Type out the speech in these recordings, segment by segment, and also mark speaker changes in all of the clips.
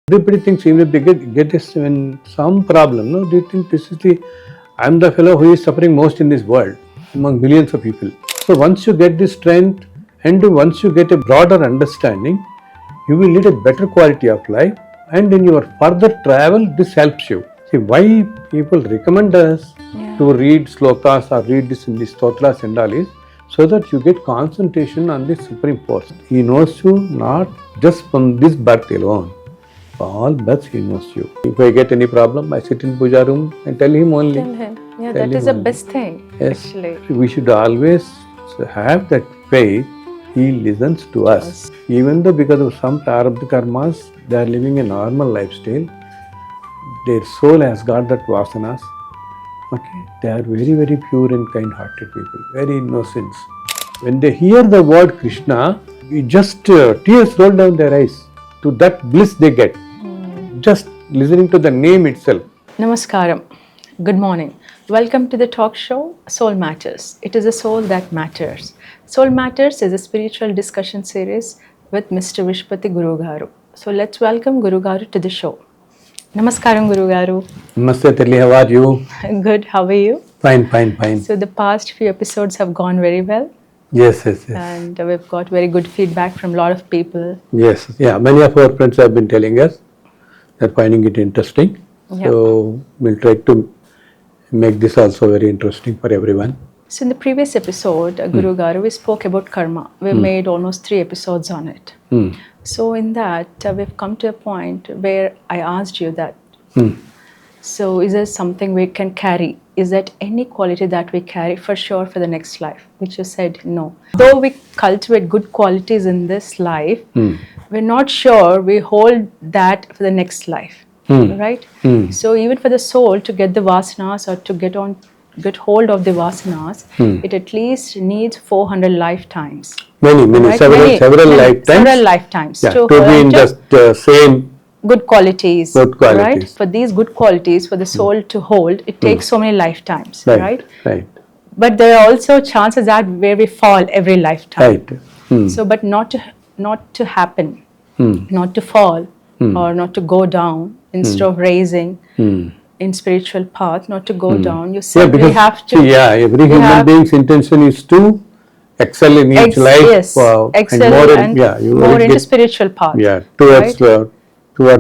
Speaker 1: Everybody thinks even if they get this when some problem, no, they think this is the, I'm the fellow who is suffering most in this world among millions of people. So once you get this strength and once you get a broader understanding, you will lead a better quality of life, and in your further travel, this helps you. See, why people recommend us to read slokas or read this in the stotras and all is so that you get concentration on the Supreme Force. He knows you not just from this birth alone. All births He knows you. If I get any problem, I sit in puja room and tell Him only.
Speaker 2: Tell Him. Yeah, that is the best thing, actually.
Speaker 1: We should always have that faith. He listens to us. Even though because of some prarabdha karmas, they are living a normal lifestyle, their soul has got that vasanas. Okay, they are very, very pure and kind-hearted people, very innocent. When they hear the word Krishna, it just tears roll down their eyes. To that bliss they get, just listening to the name itself.
Speaker 2: Namaskaram. Good morning. Welcome to the talk show Soul Matters. It is a soul that matters. Soul Matters is a spiritual discussion series with Mr. Viswapathi Guru Garu. So let's welcome Guru Garu to the show. Namaskaram, Guru Garu.
Speaker 1: Namaste, Telli. How are you?
Speaker 2: Good. How are you?
Speaker 1: Fine.
Speaker 2: So the past few episodes have gone very well.
Speaker 1: Yes.
Speaker 2: And we've got very good feedback from a lot of people.
Speaker 1: Yes. Yeah. Many of our friends have been telling us they're finding it interesting. Yep. So we'll try to make this also very interesting for everyone.
Speaker 2: So in the previous episode, Guru Garu, we spoke about karma. We made almost 3 episodes on it. So in that, we've come to a point where I asked you that, so is there something we can carry? Is that any quality that we carry for sure for the next life? Which you said no. Though we cultivate good qualities in this life, we're not sure we hold that for the next life, right? So even for the soul to get the vasanas or to get hold of the vasanas, it at least needs 400 lifetimes.
Speaker 1: Many,
Speaker 2: right?
Speaker 1: several lifetimes.
Speaker 2: Several lifetimes.
Speaker 1: Yeah, to be in the same
Speaker 2: good qualities, right? For these good qualities, for the soul to hold, it takes so many lifetimes, right? But there are also chances that where we fall every lifetime. So, but not to happen, not to fall or not to go down instead of raising in spiritual path, not to go down. You said we have to.
Speaker 1: Every human being's intention is to excel in each life.
Speaker 2: Yes, excel and more into spiritual path.
Speaker 1: Yeah, towards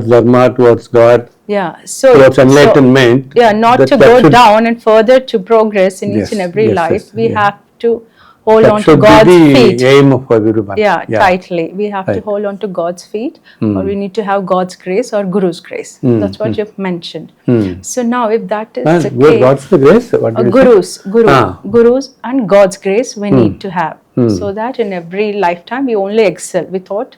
Speaker 1: Dharma, towards God.
Speaker 2: Yeah, so
Speaker 1: towards enlightenment.
Speaker 2: Not to go down and further to progress in each and every life. We have to hold on to God's feet.
Speaker 1: Aim of everyone.
Speaker 2: Tightly. We have to hold on to God's feet, or we need to have God's grace or Guru's grace. That's what you've mentioned. So now, if that is the case,
Speaker 1: God's grace,
Speaker 2: Guru's and God's grace we need to have, so that in every lifetime we only excel without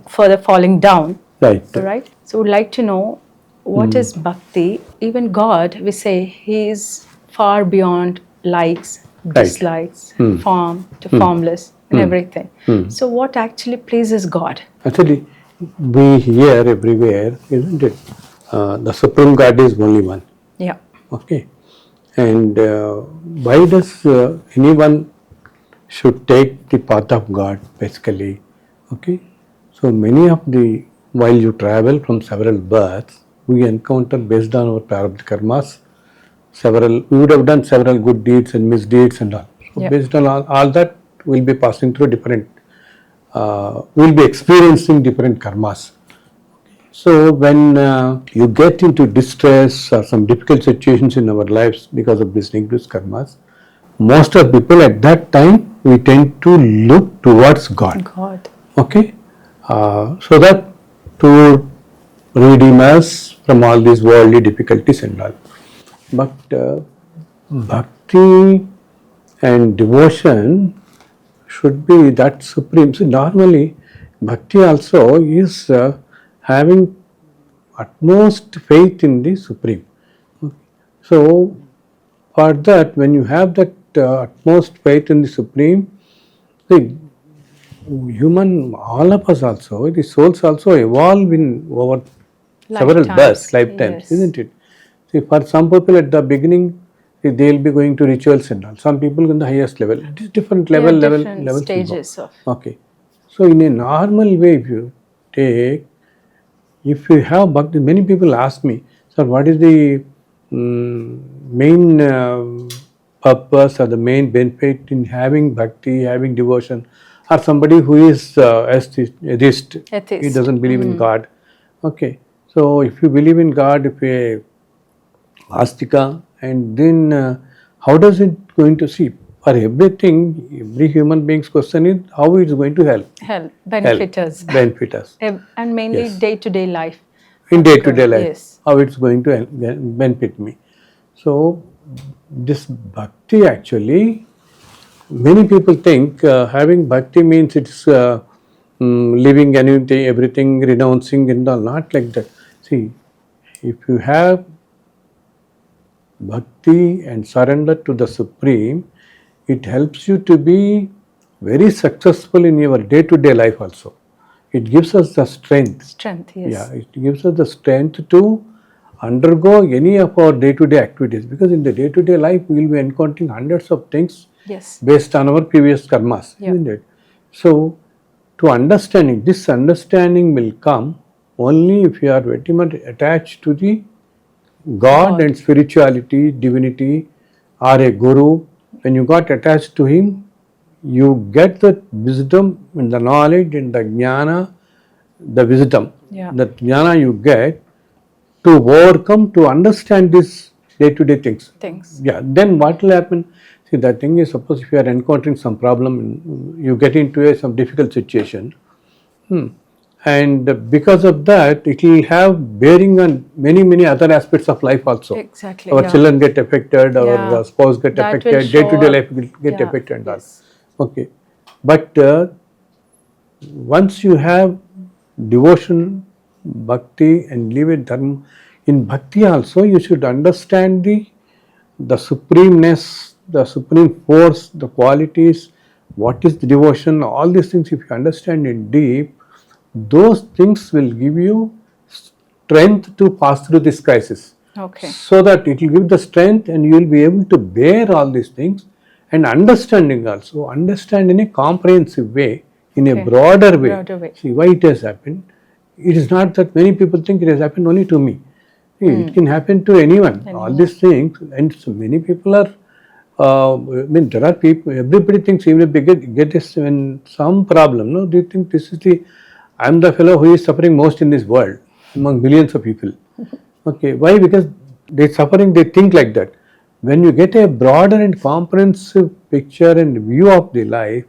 Speaker 2: further falling down. Right. So we'd like to know what is Bhakti. Even God, we say He is far beyond likes, dislikes, form to formless and everything. So what actually pleases God?
Speaker 1: Actually, we hear everywhere, isn't it? The Supreme God is only one.
Speaker 2: Yeah.
Speaker 1: Okay. And why does anyone should take the path of God, basically? Okay. So many of the, while you travel from several births, we encounter based on our prarabdha karmas, we would have done several good deeds and misdeeds and all. So based on all that, we'll be passing through different, we'll be experiencing different karmas. So when you get into distress or some difficult situations in our lives because of these negative karmas, most of people at that time, we tend to look towards God. Okay? So that to redeem us from all these worldly difficulties and all. But bhakti and devotion should be that supreme. So normally, bhakti also is having utmost faith in the supreme. Okay. So for that, when you have that utmost faith in the supreme, the human, all of us also, the souls also evolve in over several lifetimes, isn't it? See, for some people at the beginning, they will be going to rituals and all. Some people in the highest level. It is different level
Speaker 2: stages of.
Speaker 1: Okay. So in a normal way, if you take, if you have bhakti, many people ask me, sir, what is the main purpose or the main benefit in having bhakti, having devotion, or somebody who is atheist, he
Speaker 2: Atheist.
Speaker 1: doesn't believe in God. Okay, so if you believe in God, if you Astika, and then how does it going to see? For everything, every human being's question is how it is going to help.
Speaker 2: Help, benefit us.
Speaker 1: Benefit us.
Speaker 2: And mainly
Speaker 1: Yes.
Speaker 2: day-to-day life.
Speaker 1: In day-to-day life,
Speaker 2: Yes.
Speaker 1: how it's going to benefit me. So this bhakti actually, many people think having bhakti means it's leaving anything, everything, renouncing and all. Not like that. See, if you have bhakti and surrender to the Supreme, it helps you to be very successful in your day-to-day life also. It gives us the strength.
Speaker 2: Strength, yes.
Speaker 1: Yeah, it gives us the strength to undergo any of our day-to-day activities, because in the day-to-day life we will be encountering hundreds of things
Speaker 2: Yes.
Speaker 1: based on our previous karmas,
Speaker 2: Yeah.
Speaker 1: isn't it? So, to understanding, this understanding will come only if you are very much attached to the God and spirituality, divinity, or a guru. When you got attached to him, you get the wisdom and the knowledge and the jnana, the wisdom,
Speaker 2: Yeah.
Speaker 1: that jnana you get to overcome, to understand these day-to-day things.
Speaker 2: Things.
Speaker 1: Yeah, then what will happen? See, the thing is, suppose if you are encountering some problem, you get into some difficult situation, and because of that, it will have bearing on many other aspects of life also.
Speaker 2: Exactly.
Speaker 1: Our
Speaker 2: Yeah.
Speaker 1: children get affected, our
Speaker 2: Yeah.
Speaker 1: spouse get
Speaker 2: That will
Speaker 1: affected,
Speaker 2: show
Speaker 1: day-to-day
Speaker 2: up.
Speaker 1: life will get
Speaker 2: Yeah.
Speaker 1: affected and all.
Speaker 2: Yes.
Speaker 1: Okay, but once you have devotion, bhakti, and live in dharma, in bhakti also you should understand the supremeness, the supreme force, the qualities, what is the devotion, all these things. If you understand in deep, those things will give you strength to pass through this crisis.
Speaker 2: Okay.
Speaker 1: So that it will give the strength and you will be able to bear all these things, and understanding also, understand in a comprehensive way, in a
Speaker 2: Okay.
Speaker 1: broader way.
Speaker 2: Broader way.
Speaker 1: See why it has happened. It is not that many people think it has happened only to me. See, it can happen to anyone. All these things, and so many people are. I mean, there are people. Everybody thinks even if they get this when some problem, no, they think this is the. I am the fellow who is suffering most in this world among billions of people. Okay, why? Because they suffering. They think like that. When you get a broader and comprehensive picture and view of the life,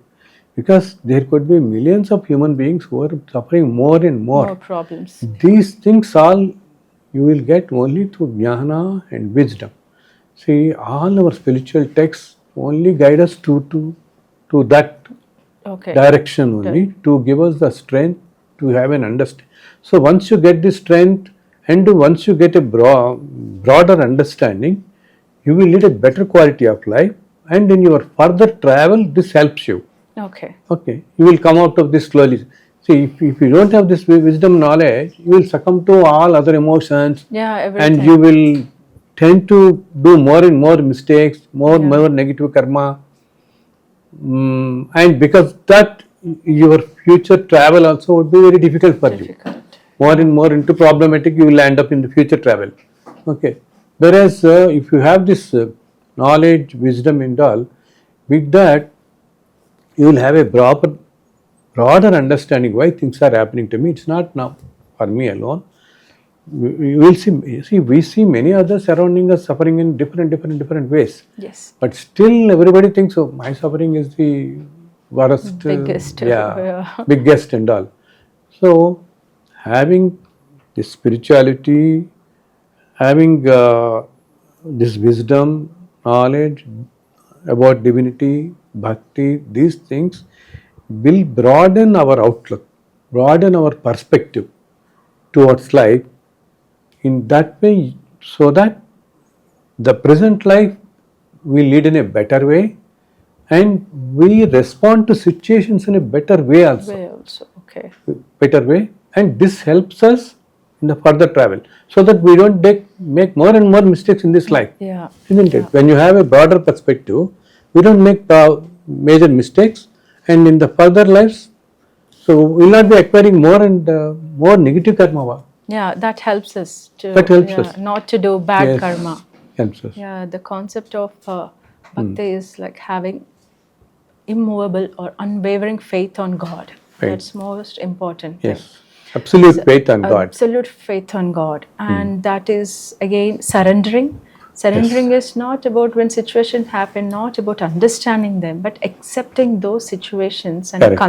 Speaker 1: because there could be millions of human beings who are suffering more and
Speaker 2: More problems.
Speaker 1: these things all you will get only through jnana and wisdom. See, all our spiritual texts only guide us to that
Speaker 2: Okay.
Speaker 1: direction only, to give us the strength to have an understanding. So once you get this strength and once you get a broader understanding, you will lead a better quality of life, and in your further travel this helps you.
Speaker 2: Okay.
Speaker 1: Okay, you will come out of this slowly. See, if you don't have this wisdom knowledge, you will succumb to all other emotions,
Speaker 2: Yeah. Everything.
Speaker 1: and you will tend to do more and more mistakes, more negative karma, and because that your future travel also would be very difficult for you.
Speaker 2: Difficult.
Speaker 1: More and more into problematic, you will end up in the future travel. Okay, whereas if you have this knowledge, wisdom, and all, with that you will have a broader understanding why things are happening to me. It's not now for me alone. We will see. We see many others surrounding us suffering in different ways.
Speaker 2: Yes.
Speaker 1: But still, everybody thinks, "Oh, my suffering is the worst,
Speaker 2: Biggest.
Speaker 1: biggest and all." So, having this spirituality, having this wisdom, knowledge about divinity, bhakti, these things will broaden our outlook, broaden our perspective towards life in that way, so that the present life we lead in a better way, and we respond to situations in a better way also.
Speaker 2: Way also. Okay.
Speaker 1: Better way, and this helps us in the further travel, so that we don't make more and more mistakes in this life.
Speaker 2: Yeah.
Speaker 1: Isn't it? When you have a broader perspective, we don't make major mistakes, and in the further lives, so we will not be acquiring more and more negative karma.
Speaker 2: Yeah, that helps us to
Speaker 1: That helps us.
Speaker 2: not to do bad
Speaker 1: Yes,
Speaker 2: karma.
Speaker 1: helps us.
Speaker 2: Yeah, the concept of bhakti is like having immovable or unwavering faith on God.
Speaker 1: Right.
Speaker 2: That's most important thing.
Speaker 1: Yes, absolute faith on God.
Speaker 2: Absolute faith on God, and that is again surrendering. Surrendering is not about when situations happen, not about understanding them, but accepting those situations and
Speaker 1: Correct.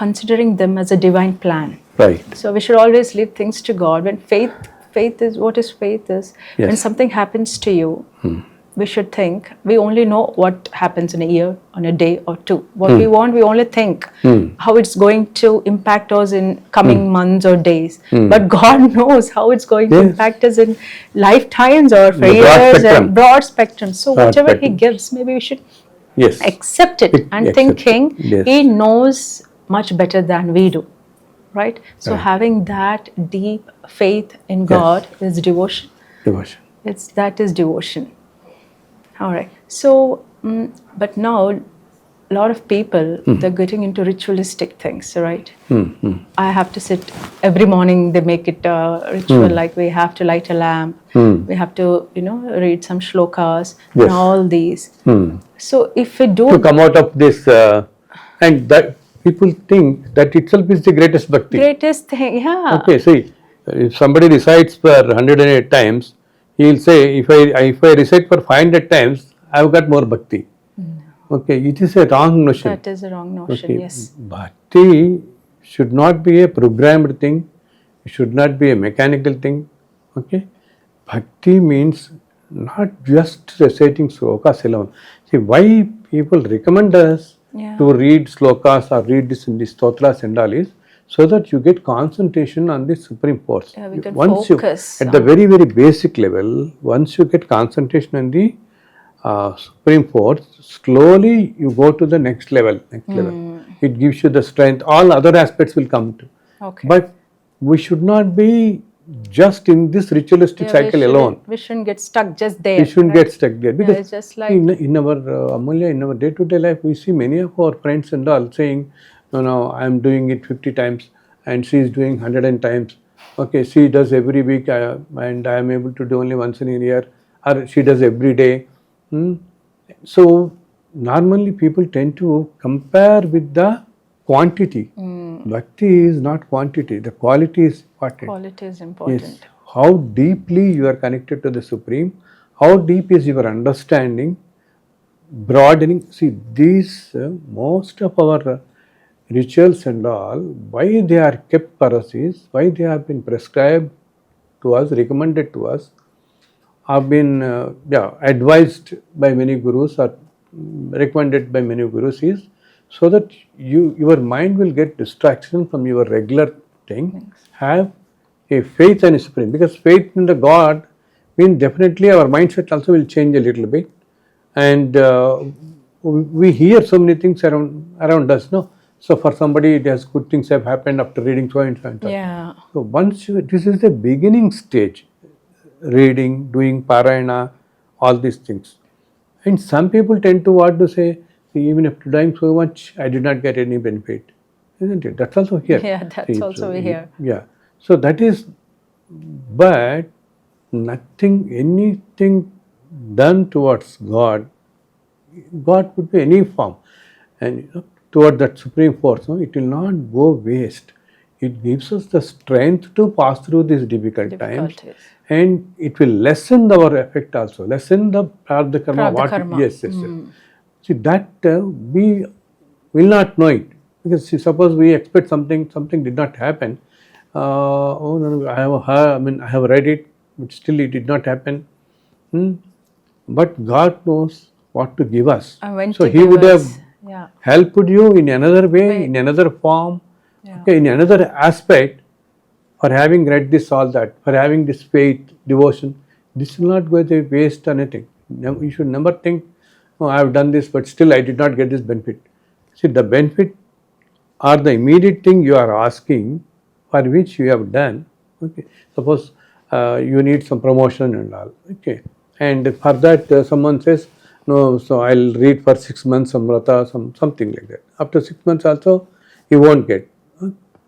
Speaker 2: considering them as a divine plan.
Speaker 1: Right.
Speaker 2: So we should always leave things to God. When faith is what is faith is. When
Speaker 1: Yes.
Speaker 2: something happens to you, we should think. We only know what happens in a year, on a day or two. What we want, we only think how it's going to impact us in coming months or days. But God knows how it's going to
Speaker 1: Yes.
Speaker 2: impact us in lifetimes or for
Speaker 1: The broad
Speaker 2: years
Speaker 1: spectrum.
Speaker 2: and broad spectrum. So
Speaker 1: Broad
Speaker 2: whatever
Speaker 1: spectrum.
Speaker 2: He gives, maybe we should
Speaker 1: Yes.
Speaker 2: accept it and
Speaker 1: Accept
Speaker 2: thinking
Speaker 1: it. Yes.
Speaker 2: He knows much better than we do. Right? So
Speaker 1: Right.
Speaker 2: having that deep faith in
Speaker 1: Yes.
Speaker 2: God is devotion.
Speaker 1: Devotion.
Speaker 2: That is devotion. All right. So, but now a lot of people they're getting into ritualistic things, right? I have to sit every morning. They make it a ritual, like we have to light a lamp, we have to, read some shlokas,
Speaker 1: Yes.
Speaker 2: and all these. So, if we do
Speaker 1: To come out of this, and that people think that itself is the greatest bhakti.
Speaker 2: greatest thing, yeah.
Speaker 1: Okay, see, if somebody recites for 108 times, he will say, if I recite for 500 times, I have got more bhakti. Okay, it is a wrong notion.
Speaker 2: That is a wrong notion.
Speaker 1: Okay,
Speaker 2: Yes.
Speaker 1: bhakti should not be a programmed thing. It should not be a mechanical thing. Okay, bhakti means not just reciting slokas alone. See, why people recommend us
Speaker 2: Yeah.
Speaker 1: to read slokas or read this in the stotras and all is so that you get concentration on the supreme force.
Speaker 2: Yeah, we can
Speaker 1: Once
Speaker 2: focus
Speaker 1: you, at the very, very basic level, once you get concentration on the supreme force, slowly you go to the next level. It gives you the strength. All other aspects will come to.
Speaker 2: Okay.
Speaker 1: But we should not be just in this ritualistic cycle alone.
Speaker 2: We shouldn't get stuck just there.
Speaker 1: We shouldn't
Speaker 2: right?
Speaker 1: get stuck there because
Speaker 2: it's just like
Speaker 1: in our Amulya, in our day-to-day life, we see many of our friends and all saying, no, I am doing it 50 times and she is doing 100 times. Okay, she does every week and I am able to do only once in a year, or she does every day. So normally people tend to compare with the quantity. Bhakti is not quantity, the quality is important.
Speaker 2: quality is important.
Speaker 1: Yes. How deeply you are connected to the Supreme, how deep is your understanding, broadening. See, these most of our rituals and all, why they are kept for us is, why they have been prescribed to us, recommended to us, have been advised by many gurus or recommended by many gurus is so that your mind will get distraction from your regular thing. Have a faith in Supreme, because faith in the God means definitely our mindset also will change a little bit, and we hear so many things around us. No, so for somebody it has good things have happened after reading so and so and so.
Speaker 2: Yeah.
Speaker 1: So once this is the beginning stage, reading, doing parayana, all these things. And some people tend to what to say, even after doing so much, I did not get any benefit. Isn't it? That's also here.
Speaker 2: Yeah, that's also here.
Speaker 1: Yeah. So that is, but anything done towards God would be any form. And toward that supreme force, it will not go waste. It gives us the strength to pass through these difficult times, and it will lessen our effect also, lessen the prarabdha karma. Yes. See, that we will not know it, because see, suppose we expect something did not happen. Oh no, I have read it, but still it did not happen. But God knows what to give us. So He would have helped you in another way, in another form, in another aspect, for having read this, all that, for having this faith, devotion. This will not go to waste anything. You should never think, oh, I have done this, but still I did not get this benefit. See, the benefit or the immediate thing you are asking, for which you have done. Okay, suppose you need some promotion and all. Okay, and for that someone says, no, so I'll read for 6 months some vrata, something like that. After 6 months also, you won't get.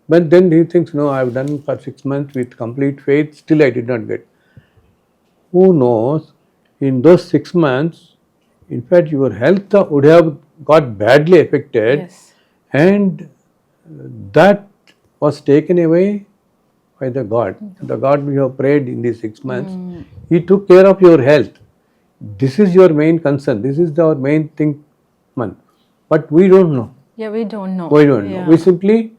Speaker 1: But then he thinks, no, I've done for 6 months with complete faith, still I did not get. Who knows, in those 6 months, in fact, your health would have got badly affected,
Speaker 2: Yes.
Speaker 1: and that was taken away by the God. The God we have prayed in these 6 months, He took care of your health. This is your main concern. This is our main thing, man. But we don't know.
Speaker 2: Yeah, we don't know.
Speaker 1: We don't know. We simply,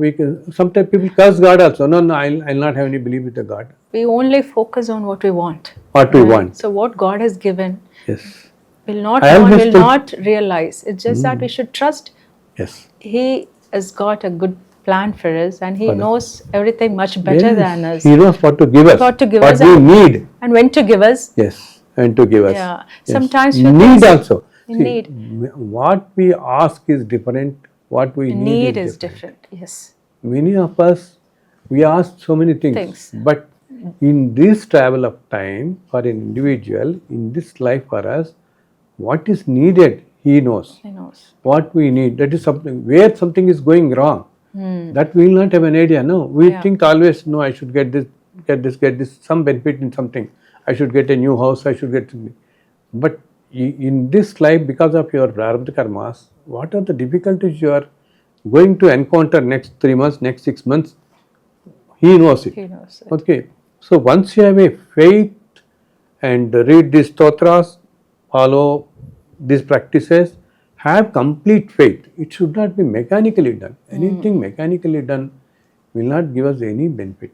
Speaker 1: we can, sometimes people curse God also. No, no, I'll not have any belief with the God.
Speaker 2: We only focus on what we want.
Speaker 1: What we want.
Speaker 2: So what God has given,
Speaker 1: Yes.
Speaker 2: will not
Speaker 1: I
Speaker 2: know,
Speaker 1: always
Speaker 2: will
Speaker 1: think-
Speaker 2: not realize. It's just that we should trust
Speaker 1: Yes.
Speaker 2: He has got a good plan for us, and He
Speaker 1: For us.
Speaker 2: knows everything much better
Speaker 1: Yes.
Speaker 2: than us,
Speaker 1: He knows what to give us.
Speaker 2: What to give
Speaker 1: what
Speaker 2: us
Speaker 1: we
Speaker 2: and-
Speaker 1: need.
Speaker 2: and when to give us.
Speaker 1: Yes. And to give us.
Speaker 2: Yeah.
Speaker 1: Yes.
Speaker 2: Sometimes we
Speaker 1: need
Speaker 2: think-
Speaker 1: also.
Speaker 2: We
Speaker 1: See,
Speaker 2: need.
Speaker 1: What we ask is different. What we
Speaker 2: Need is different. Yes.
Speaker 1: Many of us, we ask so many things. But in this travel of time for an individual, in this life for us, what is needed, he knows.
Speaker 2: He knows.
Speaker 1: What we need, that is something, where something is going wrong, that we will not have an idea. No, we think always, no, I should get this, some benefit in something. I should get a new house, I should get something. But in this life, because of your prarabdha karmas, what are the difficulties you are going to encounter next 3 months, next 6 months? He knows it.
Speaker 2: He knows it.
Speaker 1: Okay. So once you have a faith and read these stotras, follow these practices, have complete faith. It should not be mechanically done. Anything mechanically done will not give us any benefit.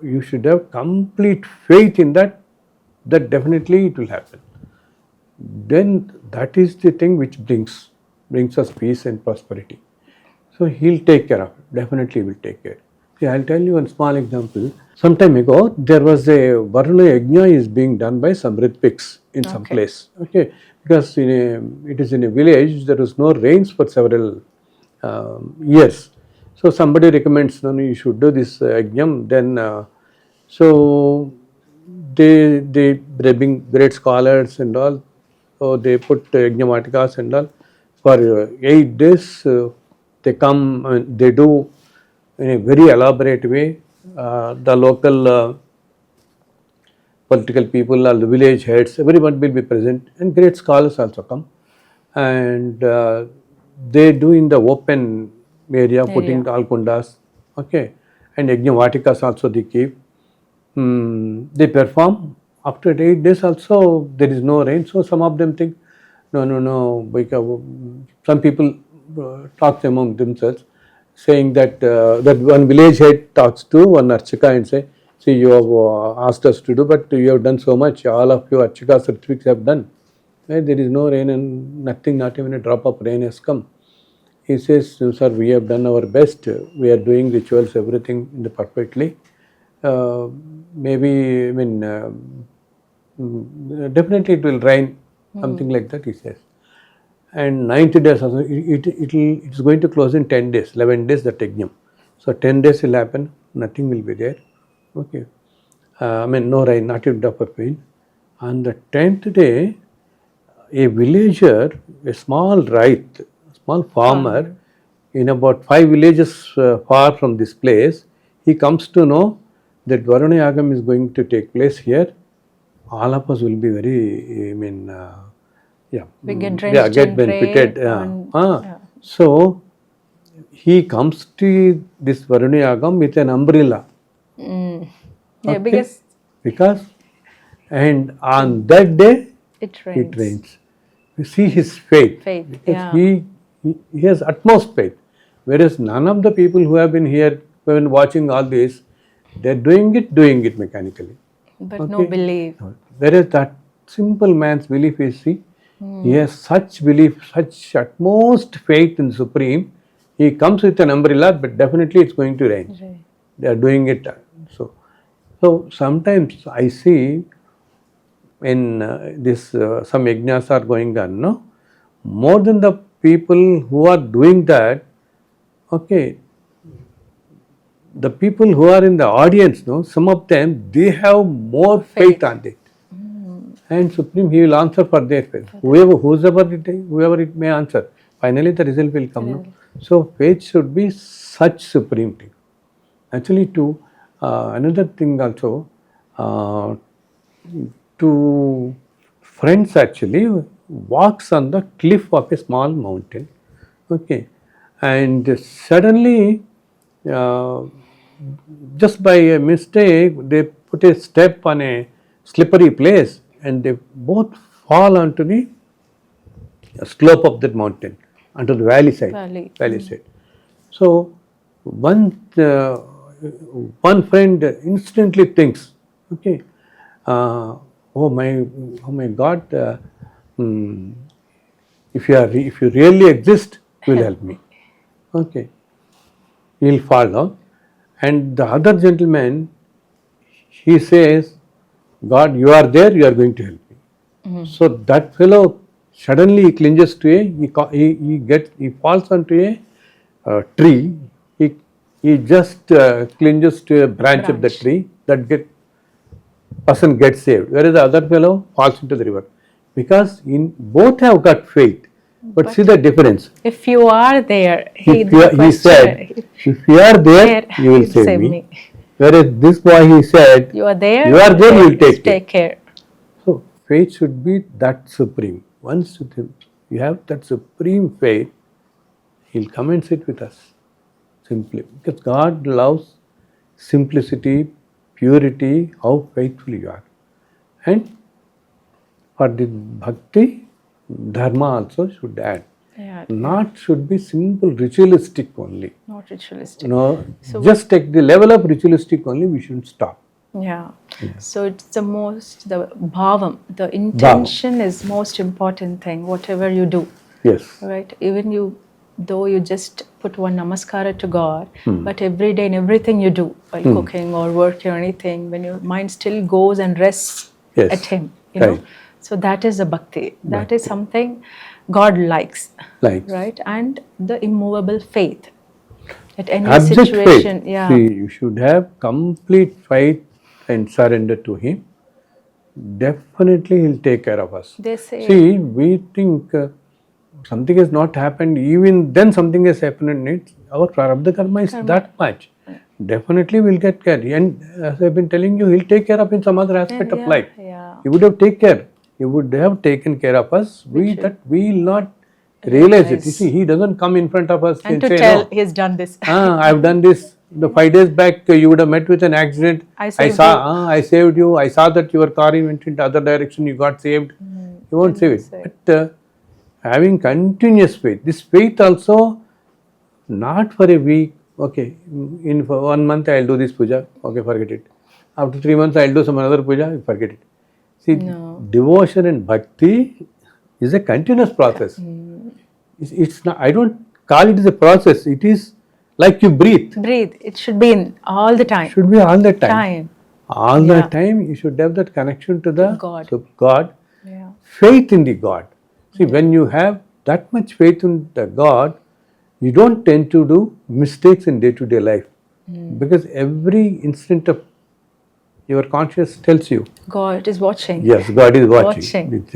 Speaker 1: You should have complete faith in that. That definitely it will happen. Then that is the thing which brings us peace and prosperity. So He'll take care of it. Definitely will take care. See, I'll tell you one small example. Some time ago, there was a Varuna Yajna is being done by some Ritviks in some place. Okay, because it is in a village, there was no rains for several years. So somebody recommends, no, you should do this Yajna. Then, so they bring great scholars and all. So they put Yajnamatikas and all. For 8 days, they come, they do in a very elaborate way. The local political people or the village heads, everyone will be present, and great scholars also come. And they do in the open area, putting all kundas, okay, and Yajnavatikas also they keep. They perform. After 8 days also there is no rain, so some of them think, no, because some people talk among themselves, saying that that one village head talks to one archika and say, see, you have asked us to do, but you have done so much, all of you archikas, Ritviks have done. There is no rain and nothing, not even a drop of rain has come. He says, sir, we have done our best, we are doing rituals, everything perfectly. Maybe, I mean, definitely it will rain, something like that, he says. And 90 days also, it's going to close in 10 days, 11 days, the Yajnam. So 10 days will happen, nothing will be there. Okay. I mean, no rain, not even drop of rain. On the 10th day, a villager, a small small farmer, in about 5 villages far from this place, he comes to know that Varuna Yagam is going to take place here. All of us will be very, I mean,
Speaker 2: We get drenched
Speaker 1: get
Speaker 2: in
Speaker 1: benefited.
Speaker 2: rain
Speaker 1: So he comes to this Varuna Yagam with an umbrella.
Speaker 2: Yeah, because
Speaker 1: And on that day,
Speaker 2: it rains.
Speaker 1: it rains. You see his faith. Because he has utmost faith. Whereas none of the people who have been here, who have been watching all this, they're doing it mechanically.
Speaker 2: But no belief.
Speaker 1: Whereas that simple man's belief is, see, he has such belief, such utmost faith in Supreme. He comes with an umbrella, but definitely it's going to rain.
Speaker 2: Right.
Speaker 1: They are doing it. So sometimes I see in some yajnas are going on, no? More than the people who are doing that, okay, the people who are in the audience, no, some of them, they have more faith on it. And Supreme, He will answer for their faith. Whoever it may answer. Finally, the result will come. No? So faith should be such supreme thing. Actually, to another thing also, to friends actually walks on the cliff of a small mountain. Okay, and suddenly, uh, just by a mistake, they put a step on a slippery place, and they both fall onto the slope of that mountain, onto the valley side.
Speaker 2: Valley.
Speaker 1: Side. So one friend instantly thinks, okay, oh my God, hmm, if you really exist, you will help me. Okay, he will fall down, and the other gentleman, he says, God, you are there, you are going to help me. So that fellow suddenly clinges to he falls onto a tree. He just clinges to a branch of the tree. That person gets saved, whereas the other fellow falls into the river. Because in both have got faith, but see the difference.
Speaker 2: If you are there,
Speaker 1: He said, if you are there, you will save me. Whereas this boy, he said,
Speaker 2: you are there,
Speaker 1: you will
Speaker 2: take care.
Speaker 1: So faith should be that supreme. Once you have that supreme faith, He'll come and sit with us. Simply. Because God loves simplicity, purity, how faithful you are. And for the bhakti, dharma also should add. Not should be simple ritualistic only.
Speaker 2: Not ritualistic.
Speaker 1: No, just take the level of ritualistic only, we shouldn't stop.
Speaker 2: Yeah. So it's the bhavam, the intention is most important thing, whatever you do.
Speaker 1: Yes.
Speaker 2: Right? Even though you just put one namaskara to God, but every day in everything you do, while cooking or working or anything, when your mind still goes and rests at Him, you know. So that is a bhakti. That is something God likes. Right? And the immovable faith. At any
Speaker 1: Abject
Speaker 2: situation,
Speaker 1: faith. See, you should have complete faith and surrender to Him. Definitely He'll take care of us.
Speaker 2: They say,
Speaker 1: see, we think something has not happened, even then something has happened, and our prarabdha karma is that much. Definitely we'll get care. And as I've been telling you, He'll take care of in some other aspect of life. He would have taken care. He would have taken care of us. We will not realize it. You see, He doesn't come in front of us and
Speaker 2: to
Speaker 1: say,
Speaker 2: tell
Speaker 1: no,
Speaker 2: He has done this.
Speaker 1: I've done this. The 5 days back, you would have met with an accident. I saved you. I saw that your car went in the other direction. You got saved. You won't save it. But having continuous faith. This faith also, not for a week. Okay, for 1 month I'll do this puja. Okay, forget it. After 3 months I'll do some another puja. Forget it. See, devotion and bhakti is a continuous process. It's not. I don't call it as a process. It is like you breathe.
Speaker 2: It should be in all the time.
Speaker 1: Should be all the time. All the time you should have that connection to the God. Faith in the God. See, when you have that much faith in the God, you don't tend to do mistakes in day-to-day life. Because every instant of your conscience tells you.
Speaker 2: God is watching.
Speaker 1: Yes, God is watching.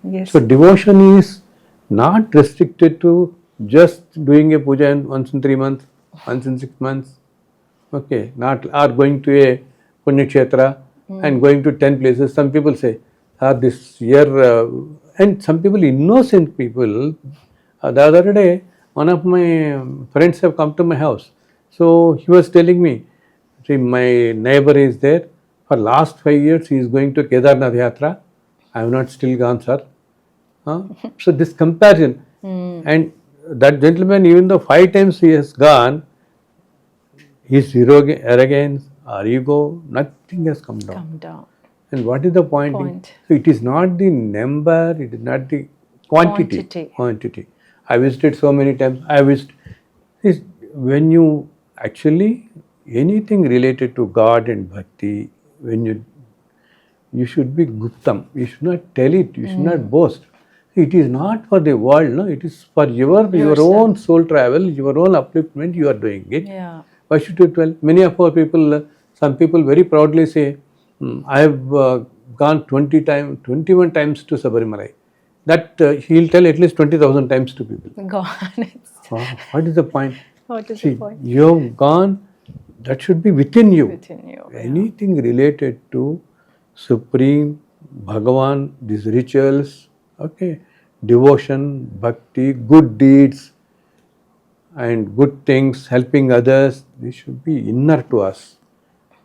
Speaker 2: Yes.
Speaker 1: So devotion is not restricted to just doing a puja once in 3 months, once in 6 months. Okay, or going to a Punya Kshetra and going to 10 places. Some people say, this year, and some people, innocent people, the other day, one of my friends have come to my house. So he was telling me, see, my neighbor is there. For last 5 years, he is going to Kedarnath Yatra. I have not still gone, sir. So this comparison. And that gentleman, even though 5 times he has gone, his arrogance or ego, nothing has come down. And what is the point? So it is not the number, it is not the quantity. I visited so many times. When you actually, anything related to God and bhakti, when you should be guptam. You should not tell it. You should not boast. It is not for the world. No, it is for your own soul travel, your own upliftment. You are doing it. Why should you tell? Many of our people, some people very proudly say, I have gone 21 times to Sabarimala. that he'll tell at least 20,000 times to people.
Speaker 2: God,
Speaker 1: What is the point?
Speaker 2: what is
Speaker 1: See,
Speaker 2: the point?
Speaker 1: you've gone, that should be within you.
Speaker 2: Within you. Yeah.
Speaker 1: Anything related to Supreme, Bhagavan, these rituals, okay, devotion, bhakti, good deeds, and good things, helping others, they should be inner to us.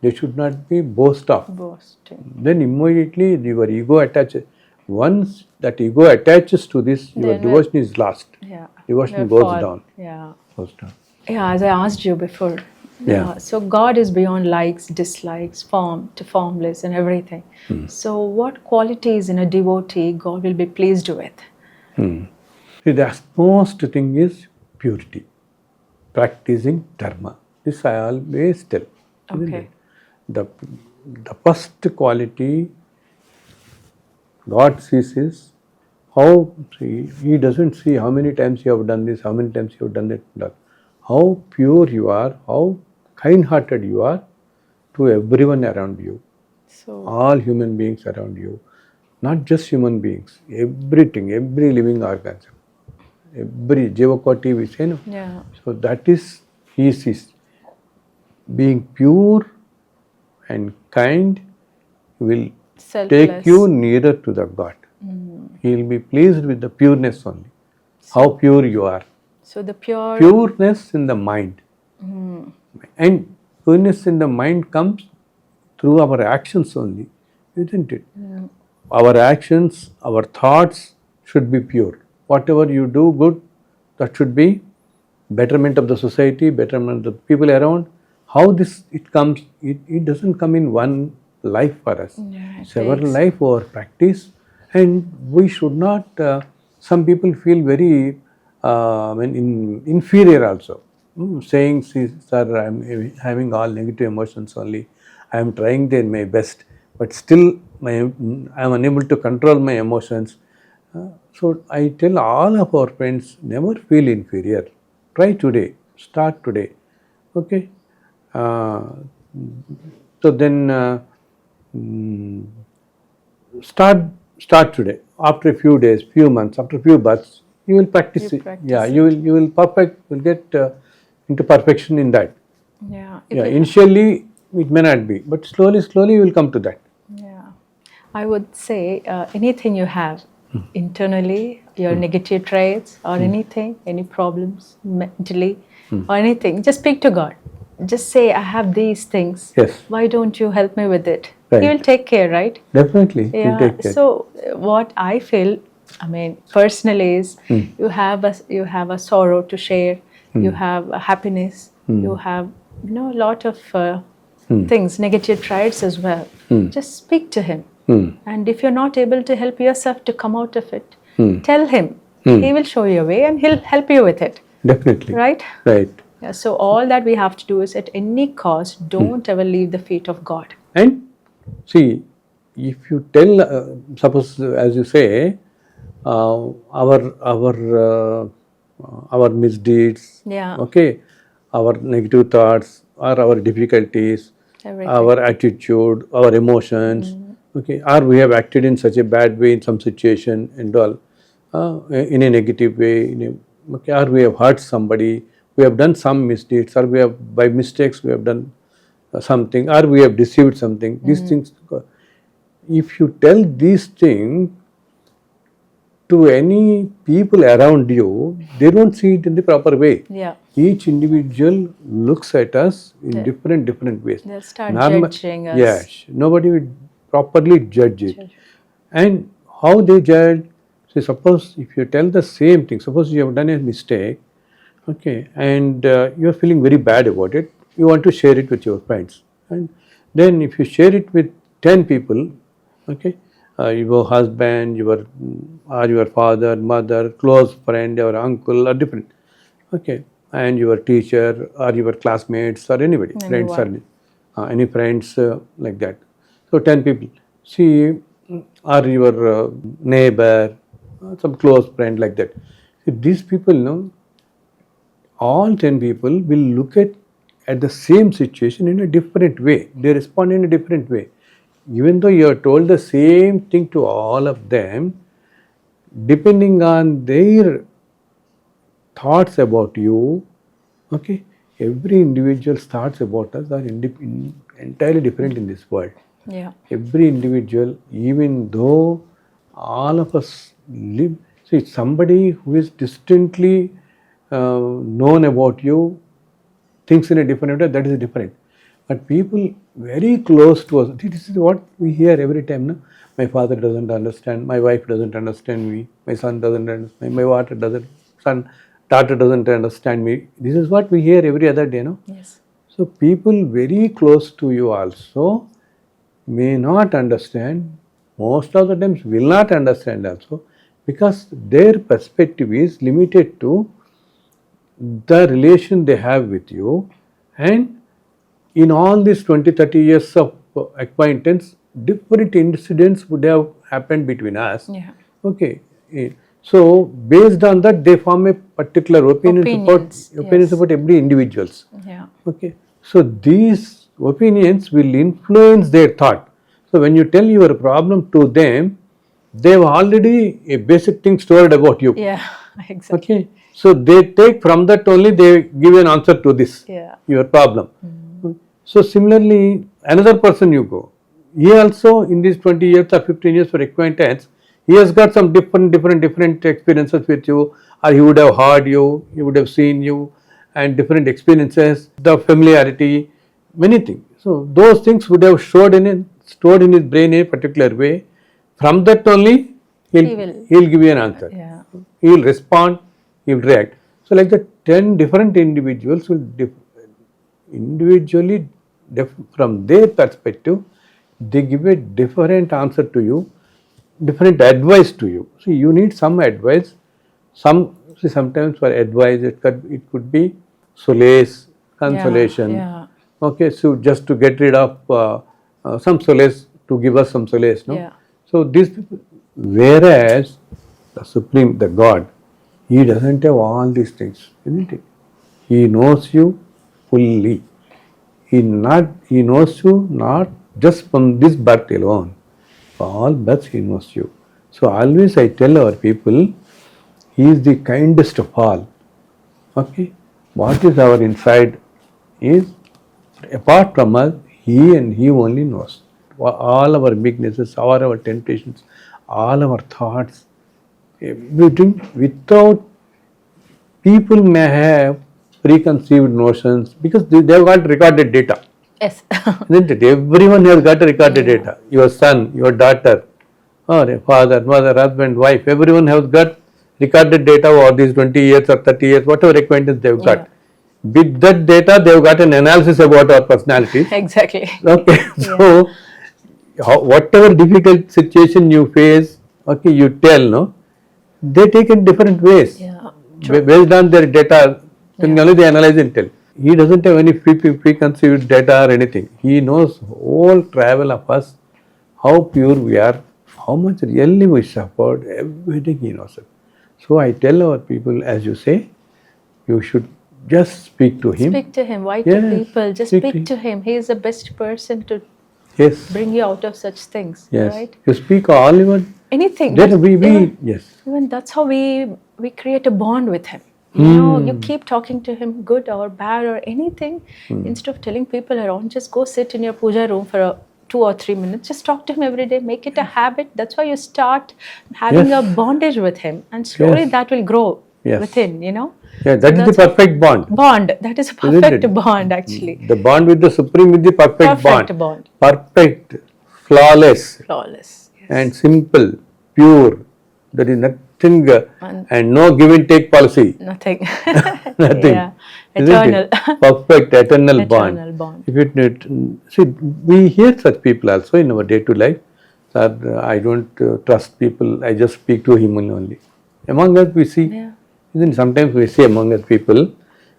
Speaker 1: They should not be boast of.
Speaker 2: Boasting.
Speaker 1: Then immediately your ego attaches. Once that ego attaches to this, your
Speaker 2: Then
Speaker 1: devotion is lost.
Speaker 2: Yeah.
Speaker 1: Devotion
Speaker 2: We'll
Speaker 1: goes
Speaker 2: fall.
Speaker 1: down.
Speaker 2: Yeah.
Speaker 1: Goes down.
Speaker 2: Yeah, as I asked you before.
Speaker 1: Yeah.
Speaker 2: So God is beyond likes, dislikes, form to formless and everything. So what qualities in a devotee God will be pleased with?
Speaker 1: See, the most thing is purity, practicing Dharma. This I always tell. Isn't
Speaker 2: Okay.
Speaker 1: it? The first quality God sees is how, see, He doesn't see how many times you have done this, how many times you have done that. How pure you are, how kind-hearted you are to everyone around you,
Speaker 2: So
Speaker 1: all human beings around you, not just human beings, everything, every living organism, every Jivakoti we say, no?
Speaker 2: yeah.
Speaker 1: So that is, He sees. Being pure and kind will
Speaker 2: Selfless.
Speaker 1: take you nearer to the God. He will be pleased with the pureness only. How pure you are.
Speaker 2: So the pure.
Speaker 1: Pureness in the mind. And pureness in the mind comes through our actions only, isn't it? Our actions, our thoughts should be pure. Whatever you do good, that should be betterment of the society, betterment of the people around. How this it comes, it doesn't come in one life for us.
Speaker 2: Yeah, it
Speaker 1: Several
Speaker 2: takes-
Speaker 1: life over practice, and we should not. Some people feel very inferior also, saying, "See, sir, I am having all negative emotions only. I am trying my best, but still I am unable to control my emotions." So I tell all of our friends, never feel inferior. Try today. Start today. Okay. Uh, so then mm, start today. After a few days, few months, after a few births, you will practice
Speaker 2: You
Speaker 1: it.
Speaker 2: practice
Speaker 1: Yeah, you will perfect. Will get into perfection in that.
Speaker 2: Yeah.
Speaker 1: Yeah, initially it may not be, but slowly you will come to that.
Speaker 2: Yeah. I would say anything you have internally, your negative traits or anything, any problems mentally or anything, just speak to God. Just say, I have these things.
Speaker 1: Yes.
Speaker 2: Why don't you help me with it?
Speaker 1: Right.
Speaker 2: He will take care, right?
Speaker 1: Definitely, you'll
Speaker 2: Yeah.
Speaker 1: take care.
Speaker 2: So what I feel, I mean, personally is you have a sorrow to share, you have a happiness, you have a lot of things, negative traits as well. Just speak to him. And if you're not able to help yourself to come out of it, tell him. He will show you a way and he'll help you with it.
Speaker 1: Definitely.
Speaker 2: Right?
Speaker 1: Right.
Speaker 2: Yeah, so all that we have to do is at any cost, don't ever leave the feet of God.
Speaker 1: And see, if you tell, suppose as you say, our misdeeds,
Speaker 2: Yeah.
Speaker 1: okay, our negative thoughts, or our difficulties,
Speaker 2: Everything.
Speaker 1: our attitude, our emotions, okay, or we have acted in such a bad way in some situation and all, in a negative way, okay, or we have hurt somebody, we have done some misdeeds, or we have by mistakes we have done something, or we have deceived something. These things, if you tell these things to any people around you, they don't see it in the proper way.
Speaker 2: Yeah.
Speaker 1: Each individual looks at us in different ways.
Speaker 2: They'll start judging us.
Speaker 1: Yes, nobody will properly judge it.
Speaker 2: Judge.
Speaker 1: And how they judge? So suppose if you tell the same thing, suppose you have done a mistake, okay, and you are feeling very bad about it, you want to share it with your friends, and then if you share it with 10 people, okay, your husband, your father, mother, close friend, your uncle, or different, okay, and your teacher or your classmates or anybody, friends or any friends like that. So 10 people, see, or your neighbor, some close friend like that. See, these people, all 10 people will look at the same situation in a different way. They respond in a different way. Even though you have told the same thing to all of them, depending on their thoughts about you, okay, every individual's thoughts about us are entirely different in this world.
Speaker 2: Yeah.
Speaker 1: Every individual, even though all of us live, see, somebody who is distantly known about you thinks in a different way, that is different. But people very close to us, this is what we hear every time. No? My father doesn't understand, my wife doesn't understand me, my son doesn't understand, daughter doesn't understand me. This is what we hear every other day. No?
Speaker 2: Yes.
Speaker 1: So people very close to you also may not understand, most of the times will not understand also, because their perspective is limited to the relation they have with you. And in all these 20-30 years of acquaintance, different incidents would have happened between us.
Speaker 2: Yeah.
Speaker 1: Okay. So based on that, they form a particular opinions
Speaker 2: yes.
Speaker 1: about every individuals.
Speaker 2: Yeah.
Speaker 1: Okay. So these opinions will influence their thought. So when you tell your problem to them, they have already a basic thing stored about you.
Speaker 2: Yeah. Exactly.
Speaker 1: Okay. So they take from that only, they give an answer to this,
Speaker 2: Yeah.
Speaker 1: your problem. So similarly, another person you go, he also in these 20 years or 15 years for acquaintance, he has got some different experiences with you, or he would have heard you, he would have seen you, and different experiences, the familiarity, many things. So those things would have stored in his brain in a particular way. From that only, he'll give you an answer.
Speaker 2: Yeah.
Speaker 1: He will respond, he will react. So like the 10 different individuals will individually, from their perspective, they give a different answer to you, different advice to you. So you need some advice. Sometimes for advice it could be solace, consolation.
Speaker 2: Yeah.
Speaker 1: Okay, so just to get rid of some solace, to give us some solace, no?
Speaker 2: Yeah.
Speaker 1: So these people, whereas the Supreme, the God, He doesn't have all these things, isn't it? He knows you fully. He knows you not just from this birth alone. For all births He knows you. So always I tell our people, He is the kindest of all. Okay? What is our inside is, apart from us, He and He only knows. All our weaknesses, all our temptations, all our thoughts, everything, without, people may have preconceived notions because they have got recorded data.
Speaker 2: Yes.
Speaker 1: Isn't it? Everyone has got recorded data. Your son, your daughter, or a father, mother, husband, wife, everyone has got recorded data over these 20 years or 30 years, whatever acquaintance they've got.
Speaker 2: Yeah.
Speaker 1: With that data, they've got an analysis about our personalities.
Speaker 2: Exactly.
Speaker 1: Okay, so whatever difficult situation you face, okay, you tell, no, they take it different ways.
Speaker 2: Yeah.
Speaker 1: Based on their data, then only they analyze and tell. He doesn't have any preconceived data or anything. He knows whole travel of us, how pure we are, how much really we suffered, everything He knows it. So I tell our people, as you say, you should just speak to Him.
Speaker 2: Speak to Him. Why
Speaker 1: Yes,
Speaker 2: to people? Just
Speaker 1: speak
Speaker 2: speak to Him. He is the best person to
Speaker 1: Yes.
Speaker 2: bring you out of such things.
Speaker 1: Yes.
Speaker 2: Right?
Speaker 1: You speak all even.
Speaker 2: Anything.
Speaker 1: Then
Speaker 2: Even,
Speaker 1: yes.
Speaker 2: even that's how we create a bond with Him. You know, you keep talking to Him, good or bad or anything. Instead of telling people around, just go sit in your puja room for 2 or 3 minutes. Just talk to Him every day. Make it a habit. That's why you start having
Speaker 1: Yes.
Speaker 2: a bondage with Him, and slowly
Speaker 1: Yes.
Speaker 2: that will grow
Speaker 1: Yes.
Speaker 2: within. You know.
Speaker 1: Yeah, that is the perfect bond.
Speaker 2: Bond. That is a
Speaker 1: Isn't
Speaker 2: perfect
Speaker 1: it?
Speaker 2: bond, actually.
Speaker 1: The bond with the Supreme is the perfect
Speaker 2: Bond.
Speaker 1: Perfect, flawless,
Speaker 2: Flawless. Yes.
Speaker 1: and simple, pure. There is nothing, and no give and take policy.
Speaker 2: Nothing.
Speaker 1: Nothing.
Speaker 2: Yeah.
Speaker 1: Isn't it?
Speaker 2: Eternal.
Speaker 1: Perfect, eternal
Speaker 2: Eternal
Speaker 1: bond.
Speaker 2: bond.
Speaker 1: If it, see, we hear such people also in our day-to-day life. That I don't trust people. I just speak to Him only. Among us, we see.
Speaker 2: Yeah.
Speaker 1: Isn't it? Sometimes we see among us people.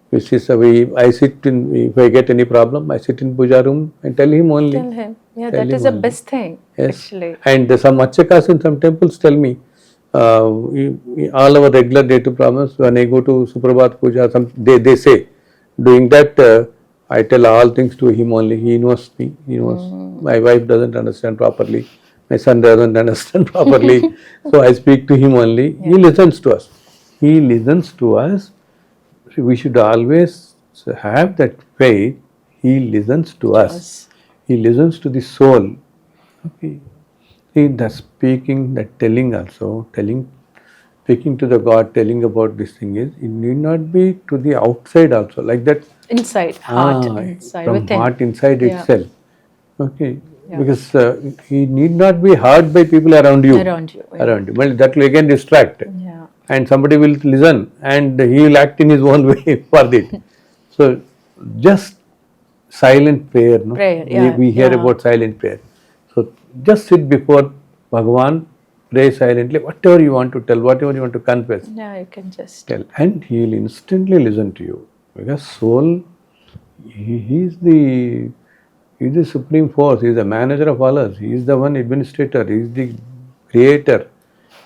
Speaker 1: We see. So I sit in. If I get any problem, I sit in puja room and tell Him only.
Speaker 2: Tell Him. Yeah,
Speaker 1: Tell
Speaker 2: that is
Speaker 1: Him
Speaker 2: the
Speaker 1: only.
Speaker 2: best thing,
Speaker 1: Yes.
Speaker 2: actually.
Speaker 1: And some Archakas in some temples tell me, all our regular day-to problems, when I go to Suprabhat Puja, they say, doing that, I tell all things to Him only. He knows me. He knows. My wife doesn't understand properly. My son doesn't understand properly, so I speak to him only. He listens to us. He listens to us. So we should always have that faith. He listens to us. He listens to the soul. Okay. See, the speaking, the telling also, speaking to the God, telling about this thing is, it need not be to the outside also, like that.
Speaker 2: Inside, heart, inside,
Speaker 1: from
Speaker 2: within.
Speaker 1: heart inside
Speaker 2: Yeah.
Speaker 1: itself. Okay.
Speaker 2: Yeah.
Speaker 1: Because he need not be heard by people around you.
Speaker 2: Around you. Yeah.
Speaker 1: Around you. Well, that will again distract.
Speaker 2: Yeah.
Speaker 1: And somebody will listen and he will act in his own way for it. So, just silent prayer. No?
Speaker 2: Prayer, yeah,
Speaker 1: We hear
Speaker 2: yeah.
Speaker 1: about silent prayer. So, just sit before Bhagavan, pray silently, whatever you want to tell, whatever you want to confess,
Speaker 2: Yeah, you can just
Speaker 1: tell. And he will instantly listen to you. Because soul, he is the supreme force. He is the manager of all us. He is the one administrator. He is the creator.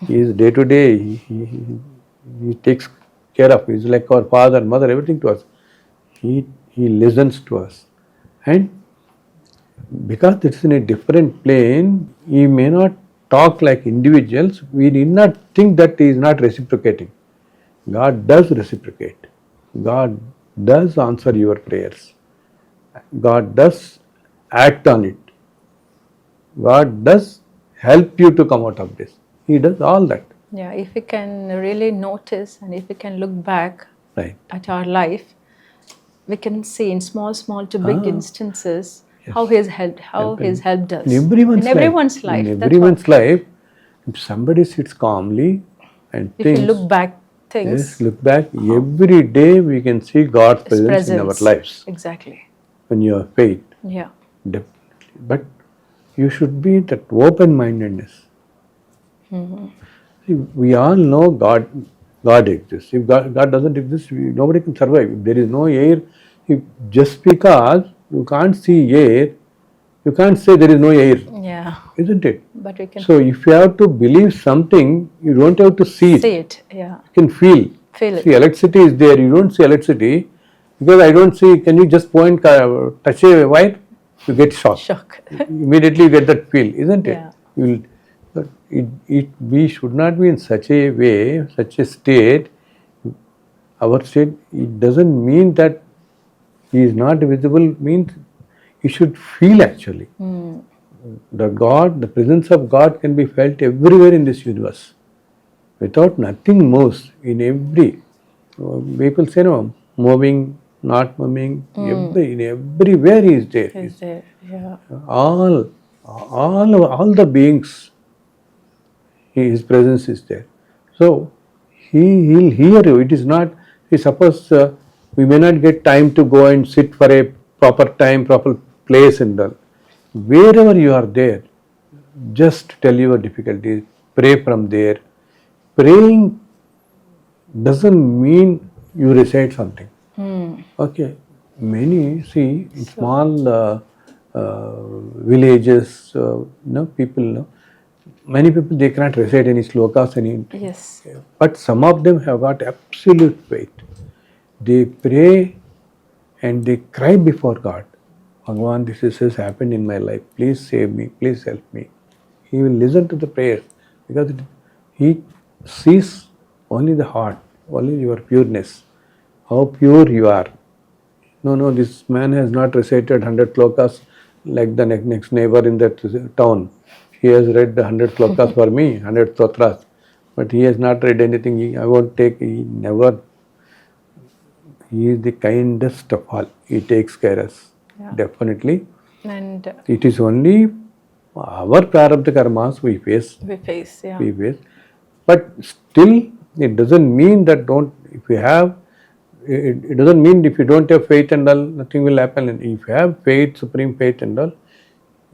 Speaker 1: He is day to day. He takes care of. He is like our father, mother, everything to us. He listens to us. And because it's in a different plane, he may not talk like individuals. We need not think that he is not reciprocating. God does reciprocate. God does answer your prayers. God does act on it. God does help you to come out of this. He does all that.
Speaker 2: yeah. If we can really notice and if we can look back
Speaker 1: Right.
Speaker 2: at our life, we can see in small to big instances
Speaker 1: Yes.
Speaker 2: how He's helped us
Speaker 1: In everyone's
Speaker 2: life.
Speaker 1: In
Speaker 2: That's
Speaker 1: everyone's life, if somebody sits calmly and
Speaker 2: if
Speaker 1: thinks,
Speaker 2: you look back things,
Speaker 1: yes, look back, every day we can see God's presence in our lives.
Speaker 2: Exactly.
Speaker 1: When you have faith,
Speaker 2: Yeah.
Speaker 1: definitely. But you should be that open-mindedness. See, we all know God exists. If God doesn't exist, nobody can survive. If there is no air, just because you can't see air, you can't say there is no air,
Speaker 2: Yeah.
Speaker 1: isn't it?
Speaker 2: But we can
Speaker 1: So if you have to believe something, you don't have to see it.
Speaker 2: see it. Yeah.
Speaker 1: You can feel.
Speaker 2: Feel it.
Speaker 1: See, electricity is there. You don't see electricity because I don't see. Can you just point, touch a wire? You get shocked.
Speaker 2: Shock.
Speaker 1: Immediately you get that feel, isn't it?
Speaker 2: Yeah.
Speaker 1: But we should not be in such a way, such a state. Our state, it doesn't mean that he is not visible, means you should feel actually. The presence of God can be felt everywhere in this universe. Without nothing moves in every, people say no, moving, not moving, everywhere he is there.
Speaker 2: Is there? Yeah.
Speaker 1: All the beings, his presence is there. So he'll hear you. It is not. Suppose we may not get time to go and sit for a proper time, proper place, and all. Wherever you are there, just tell your difficulties. Pray from there. Praying doesn't mean you recite something. Okay. Many see in small villages, people, many people they cannot recite any slokas,
Speaker 2: Yes.
Speaker 1: but some of them have got absolute faith. They pray and they cry before God. Bhagavan, this has happened in my life. Please save me. Please help me. He will listen to the prayers because he sees only the heart, only your pureness, how pure you are. No, this man has not recited 100 slokas like the next neighbor in that town. He has read the 100 slokas for me, 100 stotras, but he has not read anything. He is the kindest of all. He takes care of us.
Speaker 2: Yeah.
Speaker 1: Definitely.
Speaker 2: And
Speaker 1: It is only our prarabdha karmas we face.
Speaker 2: we face. Yeah.
Speaker 1: We face. But still, it doesn't mean that it doesn't mean if you don't have faith and all, nothing will happen. And if you have faith, supreme faith and all,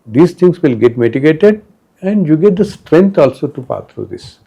Speaker 1: these things will get mitigated and you get the strength also to pass through this,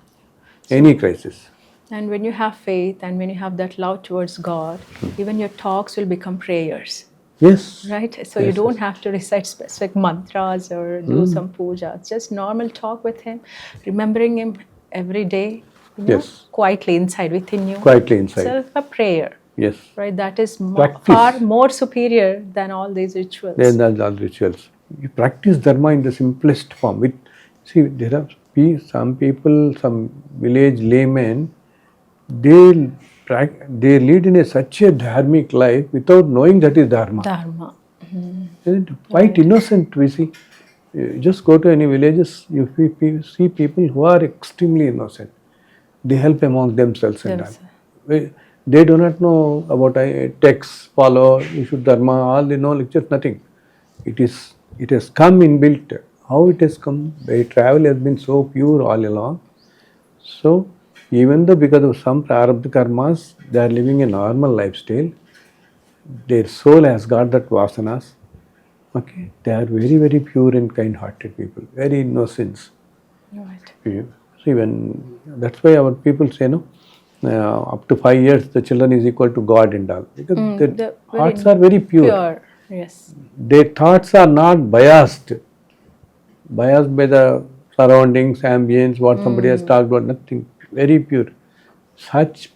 Speaker 1: any crisis.
Speaker 2: And when you have faith and when you have that love towards God, even your talks will become prayers.
Speaker 1: Yes.
Speaker 2: Right? So you don't have to recite specific mantras or do some puja. It's just normal talk with Him, remembering Him every day,
Speaker 1: Yes.
Speaker 2: quietly inside within you.
Speaker 1: Quietly inside.
Speaker 2: Itself a prayer.
Speaker 1: Yes.
Speaker 2: Right? That is
Speaker 1: Practice.
Speaker 2: far more superior than all these rituals.
Speaker 1: Then all rituals. You practice Dharma in the simplest form with See, there are some people, some village laymen, they they lead in such a dharmic life without knowing that is dharma.
Speaker 2: Dharma.
Speaker 1: Isn't it? Quite innocent, we see. You just go to any villages, you see people who are extremely innocent. They help among themselves and all. They do not know about texts, follow, issue dharma, all they know lectures, nothing. It has come inbuilt. How it has come? The travel has been so pure all along. So even though because of some prarabdha karmas, they are living a normal lifestyle, their soul has got that vasanas. Okay, they are very, very pure and kind-hearted people, very innocent.
Speaker 2: Right.
Speaker 1: See, when that's why our people say no, up to 5 years the children is equal to God and all, because their hearts are very pure.
Speaker 2: Pure. Yes.
Speaker 1: Their thoughts are not biased by the surroundings, ambience, what somebody has talked about, nothing. Very pure. Such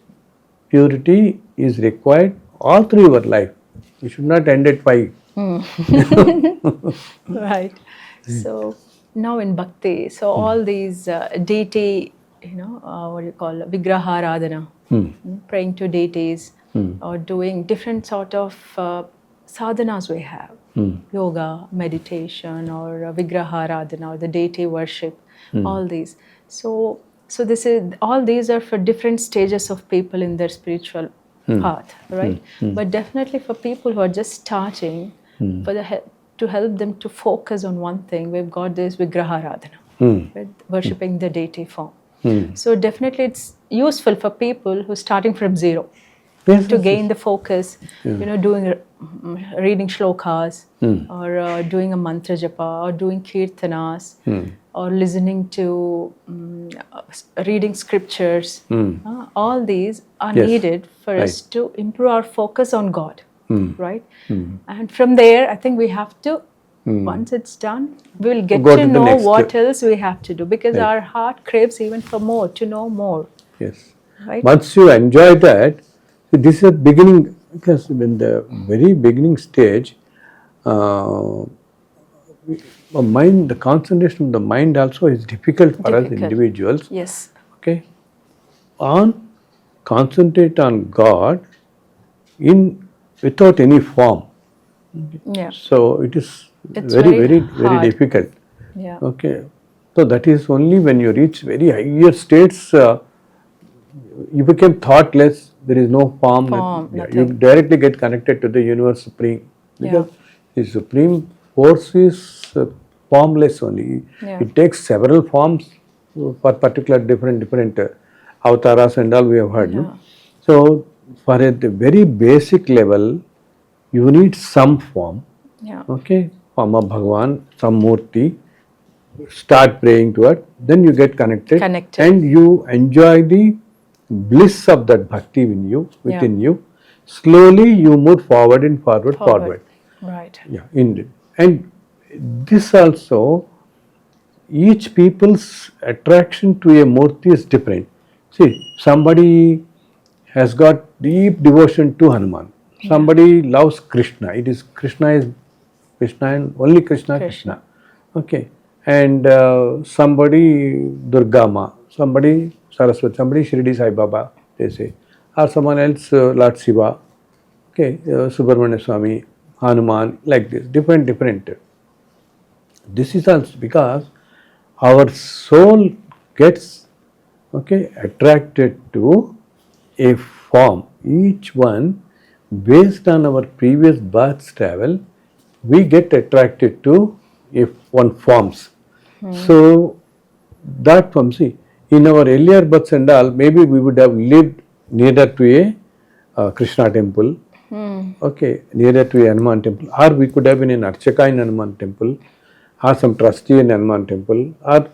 Speaker 1: purity is required all through your life. You should not end at 5.
Speaker 2: Right. So now in Bhakti, so all these deity, what do you call Vigraha Radhana, praying to deities or doing different sort of sadhanas we have, yoga, meditation, or Vigraha Radhana, or the deity worship, all these. So this is, all these are for different stages of people in their spiritual path, right? But definitely for people who are just starting, to help them to focus on one thing, we've got this Vigraha Radhana, with worshipping the deity form. So definitely it's useful for people who are starting from zero to gain the focus, doing reading shlokas or doing a mantra japa or doing kirtanas or listening to reading scriptures. All these are needed for us to improve our focus on God, right? And from there, I think we have to, once it's done, we will get to know what else we have to do, because our heart craves even for more, to know more.
Speaker 1: Yes.
Speaker 2: Right?
Speaker 1: Once you enjoy that, this is a beginning, because in the very beginning stage, the concentration of the mind also is difficult for us individuals.
Speaker 2: Yes.
Speaker 1: Okay. Concentrate on God without any form.
Speaker 2: Yeah.
Speaker 1: So it's
Speaker 2: very
Speaker 1: difficult.
Speaker 2: Yeah.
Speaker 1: Okay. So that is only when you reach very higher states, you become thoughtless. There is no form. You directly get connected to the universe supreme, because the supreme force is formless only. It takes several forms for particular different avataras and all we have heard. No? So for at the very basic level, you need some form. Okay, form of Bhagavan, some murti. Start praying to it, then you get connected. And you enjoy the bliss of that bhakti within you. Slowly you move forward.
Speaker 2: Right.
Speaker 1: Yeah, indeed. And this also, each people's attraction to a murti is different. See, somebody has got deep devotion to Hanuman. Somebody loves Krishna. It is Krishna and only Krishna. Okay. And somebody Durga Ma, somebody Saraswati, somebody Shirdi Sai Baba, they say, or someone else Lord Shiva, okay, Subramanya Swami, Hanuman, like this, different. This is also because our soul gets attracted to a form. Each one, based on our previous birth's travel, we get attracted to one forms. So that form, see, in our earlier births and all, maybe we would have lived nearer to a Krishna temple, nearer to a Hanuman temple, or we could have been an Archaka in Hanuman temple, or some trustee in Hanuman temple, or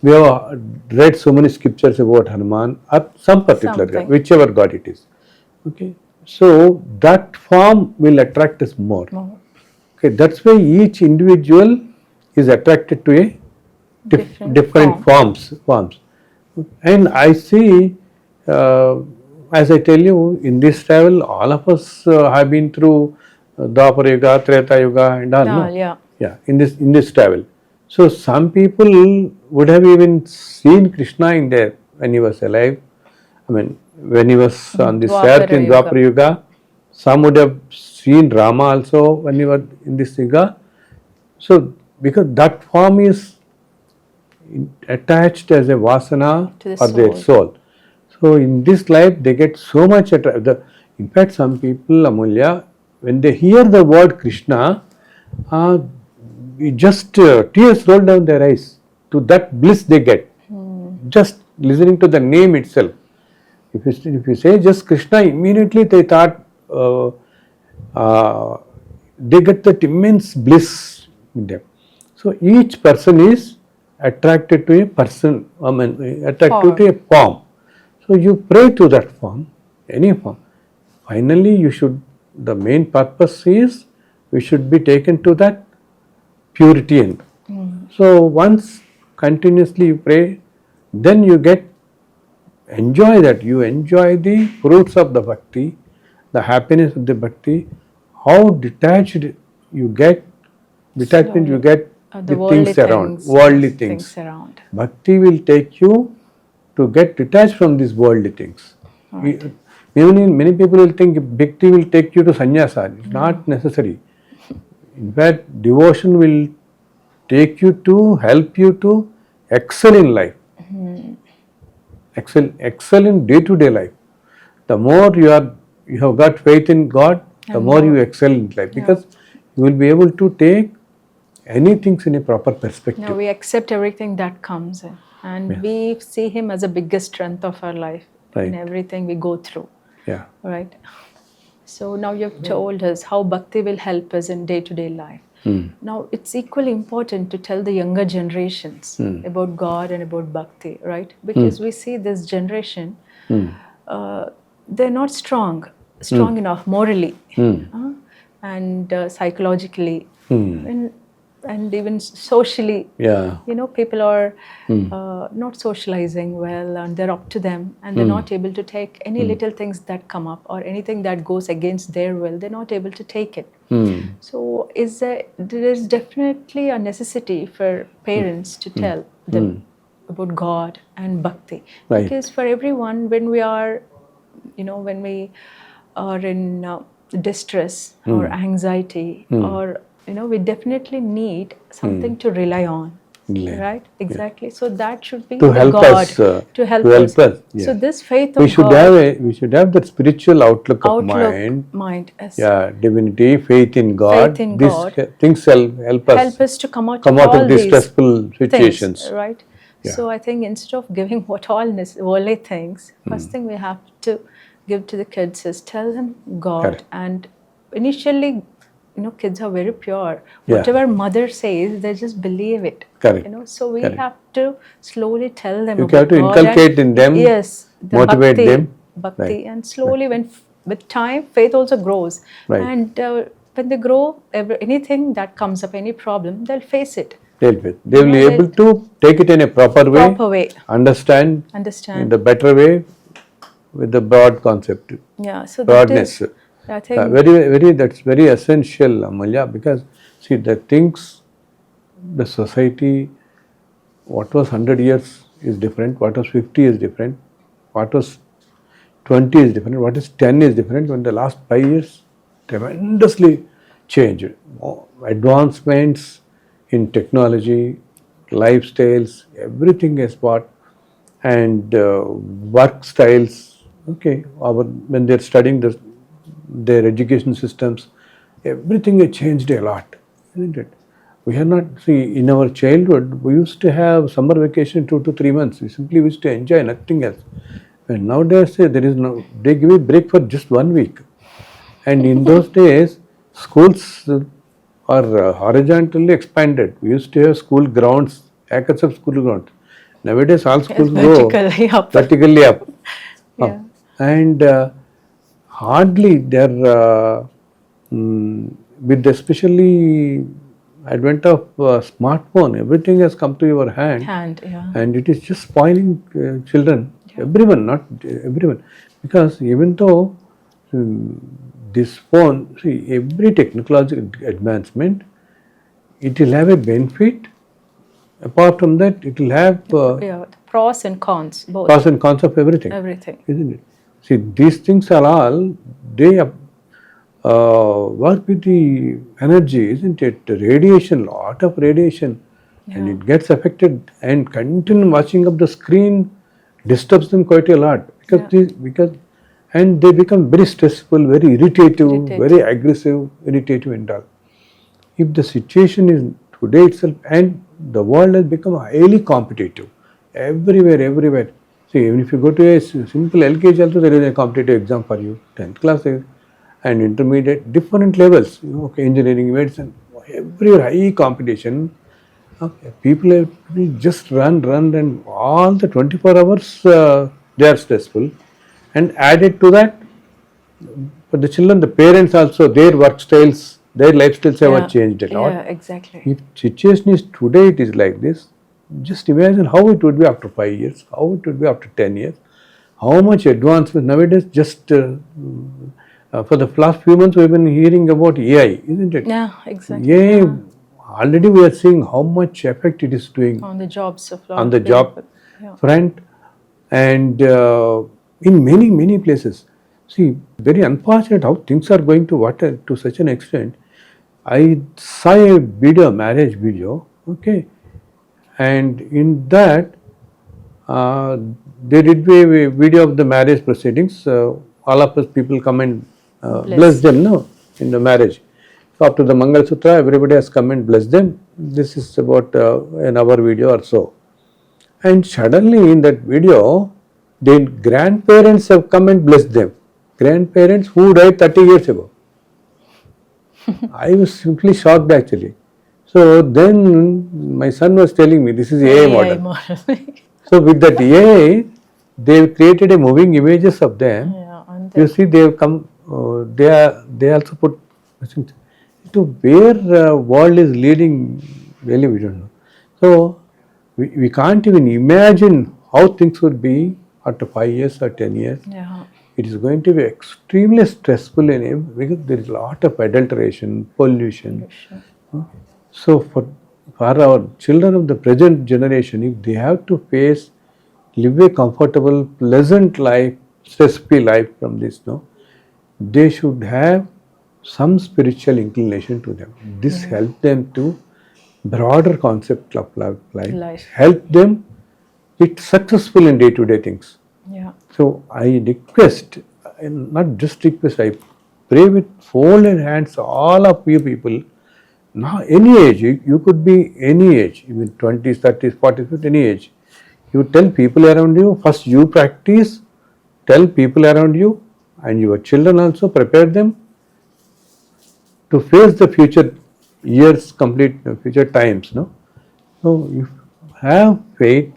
Speaker 1: we have read so many scriptures about Hanuman, or some particular God, whichever God it is. Okay, so that form will attract us more. Okay, that's why each individual is attracted to a different forms. And I see, as I tell you, in this travel, all of us have been through Dwapara Yuga, Treta Yuga, and all. In this travel. So some people would have even seen Krishna in there when he was alive. I mean, when he was on this earth in Dwapara Yuga. Some would have seen Rama also when he was in this Yuga. So because that form is attached as a vasana
Speaker 2: To the
Speaker 1: for their
Speaker 2: soul.
Speaker 1: soul. So in this life they get so much in fact some people, Amulya, when they hear the word Krishna, it just tears roll down their eyes to that bliss they get. Just listening to the name itself. If you say just Krishna, immediately they thought they get that immense bliss in them. So each person is attracted to a person, attracted to a form. So you pray to that form, any form. Finally, the main purpose is we should be taken to that purity end. So once continuously you pray, then you enjoy that. You enjoy the fruits of the bhakti, the happiness of the bhakti, how detached you get, detachment you get
Speaker 2: the
Speaker 1: with things around,
Speaker 2: things,
Speaker 1: worldly
Speaker 2: yes,
Speaker 1: things.
Speaker 2: around.
Speaker 1: Bhakti will take you to get detached from these worldly things. Many people will think bhakti will take you to sannyasa. It's not necessary. In fact, devotion will take you to, help you to excel in life. Excel in day-to-day life. The more you have got faith in God, the more you excel in life, because you will be able to take anything in a proper perspective.
Speaker 2: Now we accept everything that comes in, and we see Him as the biggest strength of our life in everything we go through.
Speaker 1: Yeah.
Speaker 2: Right. So now you've told us how bhakti will help us in day-to-day life. Now it's equally important to tell the younger generations about God and about bhakti, right? Because we see this generation, they're not strong enough morally and psychologically, and even socially.
Speaker 1: Yeah.
Speaker 2: People are not socializing well, and they're up to them, and they're not able to take any little things that come up or anything that goes against their will. They're not able to take it. So there is definitely a necessity for parents to tell them about God and bhakti, because for everyone, when we are in distress or anxiety, or we definitely need something to rely on. Right, exactly. So that should be
Speaker 1: To
Speaker 2: the
Speaker 1: help
Speaker 2: God
Speaker 1: us.
Speaker 2: to help us.
Speaker 1: Yes.
Speaker 2: So this faith
Speaker 1: we
Speaker 2: of
Speaker 1: should
Speaker 2: God,
Speaker 1: we should have that spiritual outlook of mind.
Speaker 2: Yes.
Speaker 1: Yeah, divinity, faith in God.
Speaker 2: Faith in
Speaker 1: These
Speaker 2: God.
Speaker 1: things help us
Speaker 2: to come out
Speaker 1: of
Speaker 2: all
Speaker 1: these
Speaker 2: these
Speaker 1: stressful situations.
Speaker 2: things, right?
Speaker 1: Yeah.
Speaker 2: So I think instead of giving worldly things, first thing we have to give to the kids is tell them God.
Speaker 1: Correct.
Speaker 2: And initially, kids are very pure. Whatever mother says, they just believe it.
Speaker 1: Correct.
Speaker 2: So we have to slowly tell them
Speaker 1: You
Speaker 2: about
Speaker 1: have to
Speaker 2: God
Speaker 1: inculcate in them,
Speaker 2: the
Speaker 1: motivate
Speaker 2: bhakti,
Speaker 1: them.
Speaker 2: bhakti, and slowly with time, faith also grows. And when they grow, anything that comes up, any problem, they'll face it.
Speaker 1: They will be able to take it in a proper way, understand in the better way, with the broad concept.
Speaker 2: Yeah, so
Speaker 1: broadness.
Speaker 2: that is, I think,
Speaker 1: that's very essential, Amulya, because see the things, the society, what was 100 years is different, what was 50 is different, what was 20 is different, what is 10 is different. When the last 5 years tremendously changed. Advancements in technology, lifestyles, everything is what, and work styles. Okay, when they're studying their education systems, everything has changed a lot, isn't it? We have not, see, in our childhood, we used to have summer vacation 2 to 3 months. We simply used to enjoy, nothing else. And nowadays, they give a break for just 1 week. And in those days, schools are horizontally expanded. We used to have school grounds, acres of school grounds. Nowadays, all schools go vertically up.
Speaker 2: Yeah.
Speaker 1: And hardly they're, with especially advent of smartphone, everything has come to your hand, and it is just spoiling children. Everyone, not everyone, because even though this phone, see, every technological advancement, it will have a benefit Apart from that, it will have
Speaker 2: Yeah, the pros and cons, both.
Speaker 1: pros and cons of everything,
Speaker 2: Everything.
Speaker 1: isn't it? See, these things are all, they work with the energy, isn't it? The radiation, lot of radiation, and
Speaker 2: Yeah.
Speaker 1: it gets affected, and continue watching up the screen disturbs them quite a lot because
Speaker 2: Yeah.
Speaker 1: and they become very stressful, very irritative, very
Speaker 2: Irritating.
Speaker 1: aggressive, irritative and all. If the situation is today itself, and the world has become highly competitive, everywhere. See, even if you go to a simple LKG also, there is a competitive exam for you, 10th class and intermediate, different levels, okay, engineering, medicine, everywhere high competition. Okay, people just run, and all the 24 hours they are stressful. And added to that, for the children, the parents also, their work styles, their lifestyles have
Speaker 2: Yeah.
Speaker 1: changed a lot.
Speaker 2: Yeah, exactly.
Speaker 1: If situation is today, it is like this. Just imagine how it would be after 5 years, how it would be after 10 years, how much advancement nowadays. Just for the last few months, we've been hearing about AI, isn't it?
Speaker 2: Yeah, exactly.
Speaker 1: AI,
Speaker 2: Yeah.
Speaker 1: already we are seeing how much effect it is doing
Speaker 2: On the jobs of lot
Speaker 1: on
Speaker 2: of
Speaker 1: the job
Speaker 2: people. Yeah.
Speaker 1: front, and in many places. See, very unfortunate how things are going to what to such an extent. I saw a video, marriage video, okay, and in that uh, they did a video of the marriage proceedings. All of us people come and bless them, no, in the marriage. So after the Mangal Sutra, everybody has come and blessed them. This is about an hour video or so. And suddenly in that video, their grandparents have come and blessed them. Grandparents who died 30 years ago. I was simply shocked actually. So then my son was telling me, this is AI
Speaker 2: AI
Speaker 1: model.
Speaker 2: model.
Speaker 1: So with that AI, they've created a moving images of them.
Speaker 2: Yeah, and
Speaker 1: You see, they have come. They also put. To where world is leading, really we don't know. So we can't even imagine how things would be after 5 years or 10 years.
Speaker 2: yeah.
Speaker 1: It is going to be extremely stressful because there is a lot of adulteration, pollution. So for our children of the present generation, if they have to live a comfortable, pleasant life, stress-free life from this, no, they should have some spiritual inclination to them. This help them to broader concept of life, help them be successful in day-to-day things.
Speaker 2: Yeah.
Speaker 1: So I request, and not just request, I pray with folded hands, all of you people, now any age, you could be any age, even 20s, 30s, 40s, 50s, any age. You tell people around you, first you practice, tell people around you, and your children also, prepare them to face the future years, complete future times. No, so you have faith,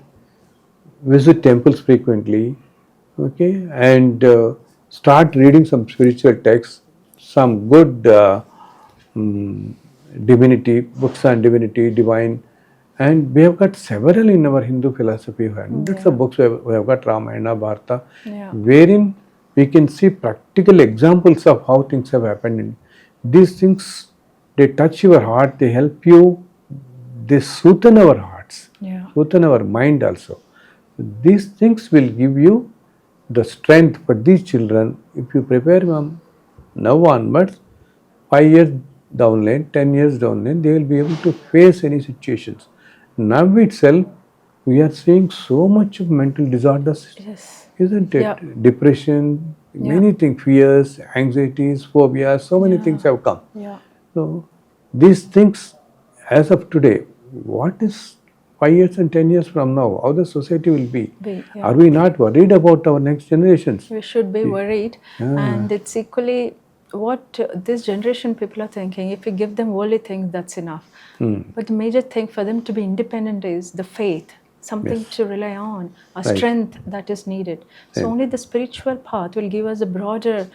Speaker 1: visit temples frequently, okay, and start reading some spiritual texts, some good divinity books on divinity, divine, and we have got several in our Hindu philosophy. Hundreds of books we have got Ramayana, Bharata, wherein we can see practical examples of how things have happened. And these things, they touch your heart, they help you, they soothe our hearts, soothe our mind also. These things will give you the strength for these children. If you prepare them now onwards, 5 years down the line, 10 years down the line, they will be able to face any situations. Now itself, we are seeing so much of mental disorders,
Speaker 2: Yes.
Speaker 1: isn't it? Depression, many things, fears, anxieties, phobias, so many things have come.
Speaker 2: Yeah.
Speaker 1: So these things, as of today, what is 5 years and 10 years from now, how the society will be? Are we not worried about our next generations?
Speaker 2: We should be worried, and it's equally what this generation people are thinking. If we give them worldly things, that's enough. But the major thing for them to be independent is the faith, something to rely on, a strength that is needed. So only the spiritual path will give us a broader,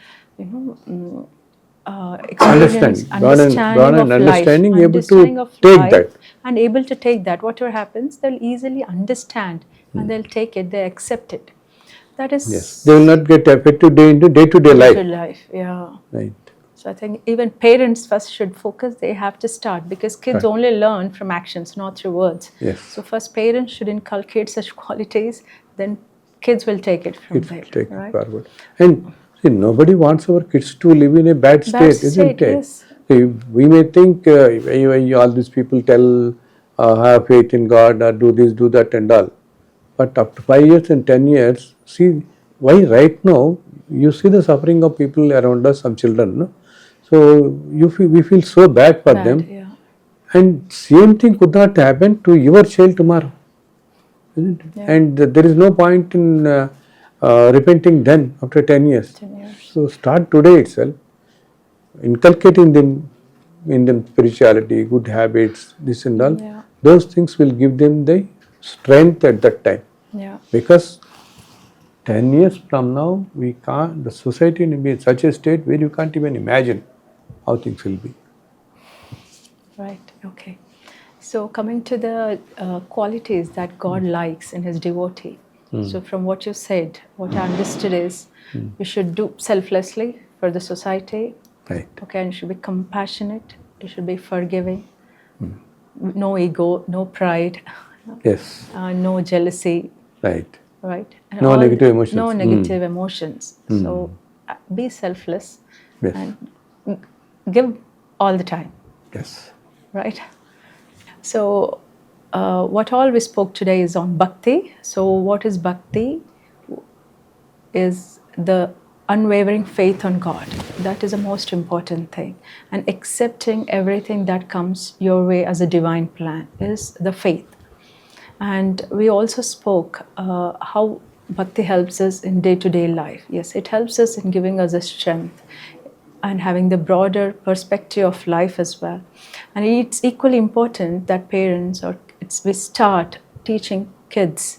Speaker 2: experience,
Speaker 1: understanding, able to
Speaker 2: of
Speaker 1: take
Speaker 2: life,
Speaker 1: that.
Speaker 2: and able to take that. Whatever happens, they'll easily understand, and they'll take it, they accept it. That is
Speaker 1: Yes, they will not get affected into day-to-day life.
Speaker 2: life. Yeah.
Speaker 1: Right.
Speaker 2: So I think even parents first should focus. They have to start, because kids only learn from actions, not through words.
Speaker 1: Yes.
Speaker 2: So first parents should inculcate such qualities, then kids will take it from there.
Speaker 1: Take it
Speaker 2: Right?
Speaker 1: forward. And see, nobody wants our kids to live in a bad state, isn't it?
Speaker 2: Yes.
Speaker 1: See, we may think all these people tell, have faith in God, or do this, do that, and all. But after 5 years and 10 years, see, why right now, you see the suffering of people around us, some children, no? So we feel so bad for them.
Speaker 2: Yeah.
Speaker 1: And same thing could not happen to your child tomorrow, isn't it?
Speaker 2: Yeah.
Speaker 1: And there is no point in repenting then after 10 years.
Speaker 2: 10 years.
Speaker 1: So start today itself, inculcating them in them spirituality, good habits, this and all.
Speaker 2: Yeah.
Speaker 1: Those things will give them the strength at that time.
Speaker 2: Yeah.
Speaker 1: Because 10 years from now, the society will be in such a state where you can't even imagine how things will be.
Speaker 2: Right, okay. So coming to the qualities that God likes in His devotee. So from what you said, what I understood is you should do selflessly for the society.
Speaker 1: Right.
Speaker 2: Okay, and you should be compassionate, you should be forgiving, no ego, no pride,
Speaker 1: Yes.
Speaker 2: no jealousy,
Speaker 1: Right.
Speaker 2: right? And
Speaker 1: No negative emotions.
Speaker 2: No negative emotions. So be selfless
Speaker 1: Yes.
Speaker 2: and give all the time.
Speaker 1: Yes.
Speaker 2: Right. So, what all we spoke today is on Bhakti. So, what is Bhakti? Is the unwavering faith on God. That is the most important thing. And accepting everything that comes your way as a divine plan is the faith. And we also spoke how Bhakti helps us in day-to-day life. Yes, it helps us in giving us a strength and having the broader perspective of life as well. And it's equally important that parents we start teaching kids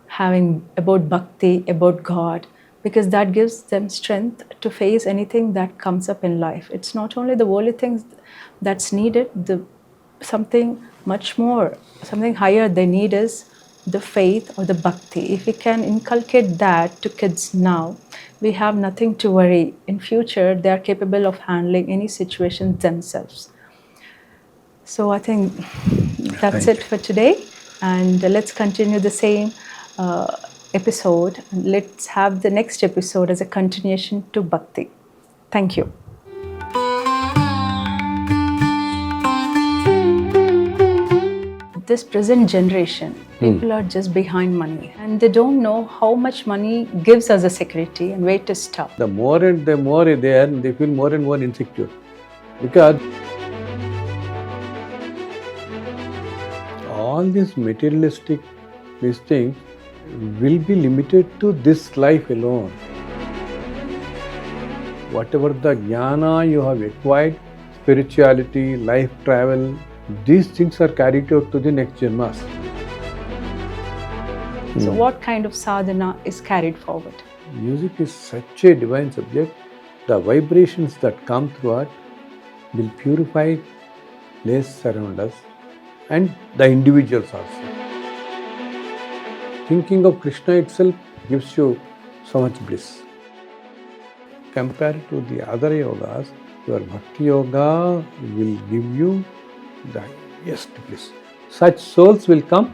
Speaker 2: having about Bhakti, about God, because that gives them strength to face anything that comes up in life. It's not only the worldly things that's needed, something much more, something higher they need is the faith or the Bhakti. If we can inculcate that to kids now, we have nothing to worry. In future, they are capable of handling any situation themselves. So I think that's it for today. And let's continue the same episode. Let's have the next episode as a continuation to Bhakti. Thank you. This present generation, people are just behind money and they don't know how much money gives us a security and where to stop.
Speaker 1: The more they earn, they feel more and more insecure. Because all these materialistic things will be limited to this life alone. Whatever the jnana you have acquired, spirituality, life travel, these things are carried out to the next janmas.
Speaker 2: So what kind of sadhana is carried forward?
Speaker 1: Music is such a divine subject. The vibrations that come through it will purify place around us and the individuals also. Thinking of Krishna itself gives you so much bliss. Compared to the other yogas, your Bhakti yoga will give you the highest bliss. Such souls will come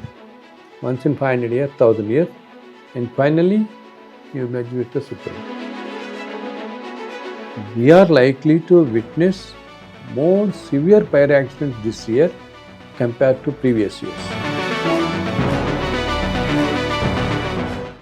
Speaker 1: once in 500 years, 1000 years, and finally you merge with the Supreme. We are likely to witness more severe fire accidents this year compared to previous years.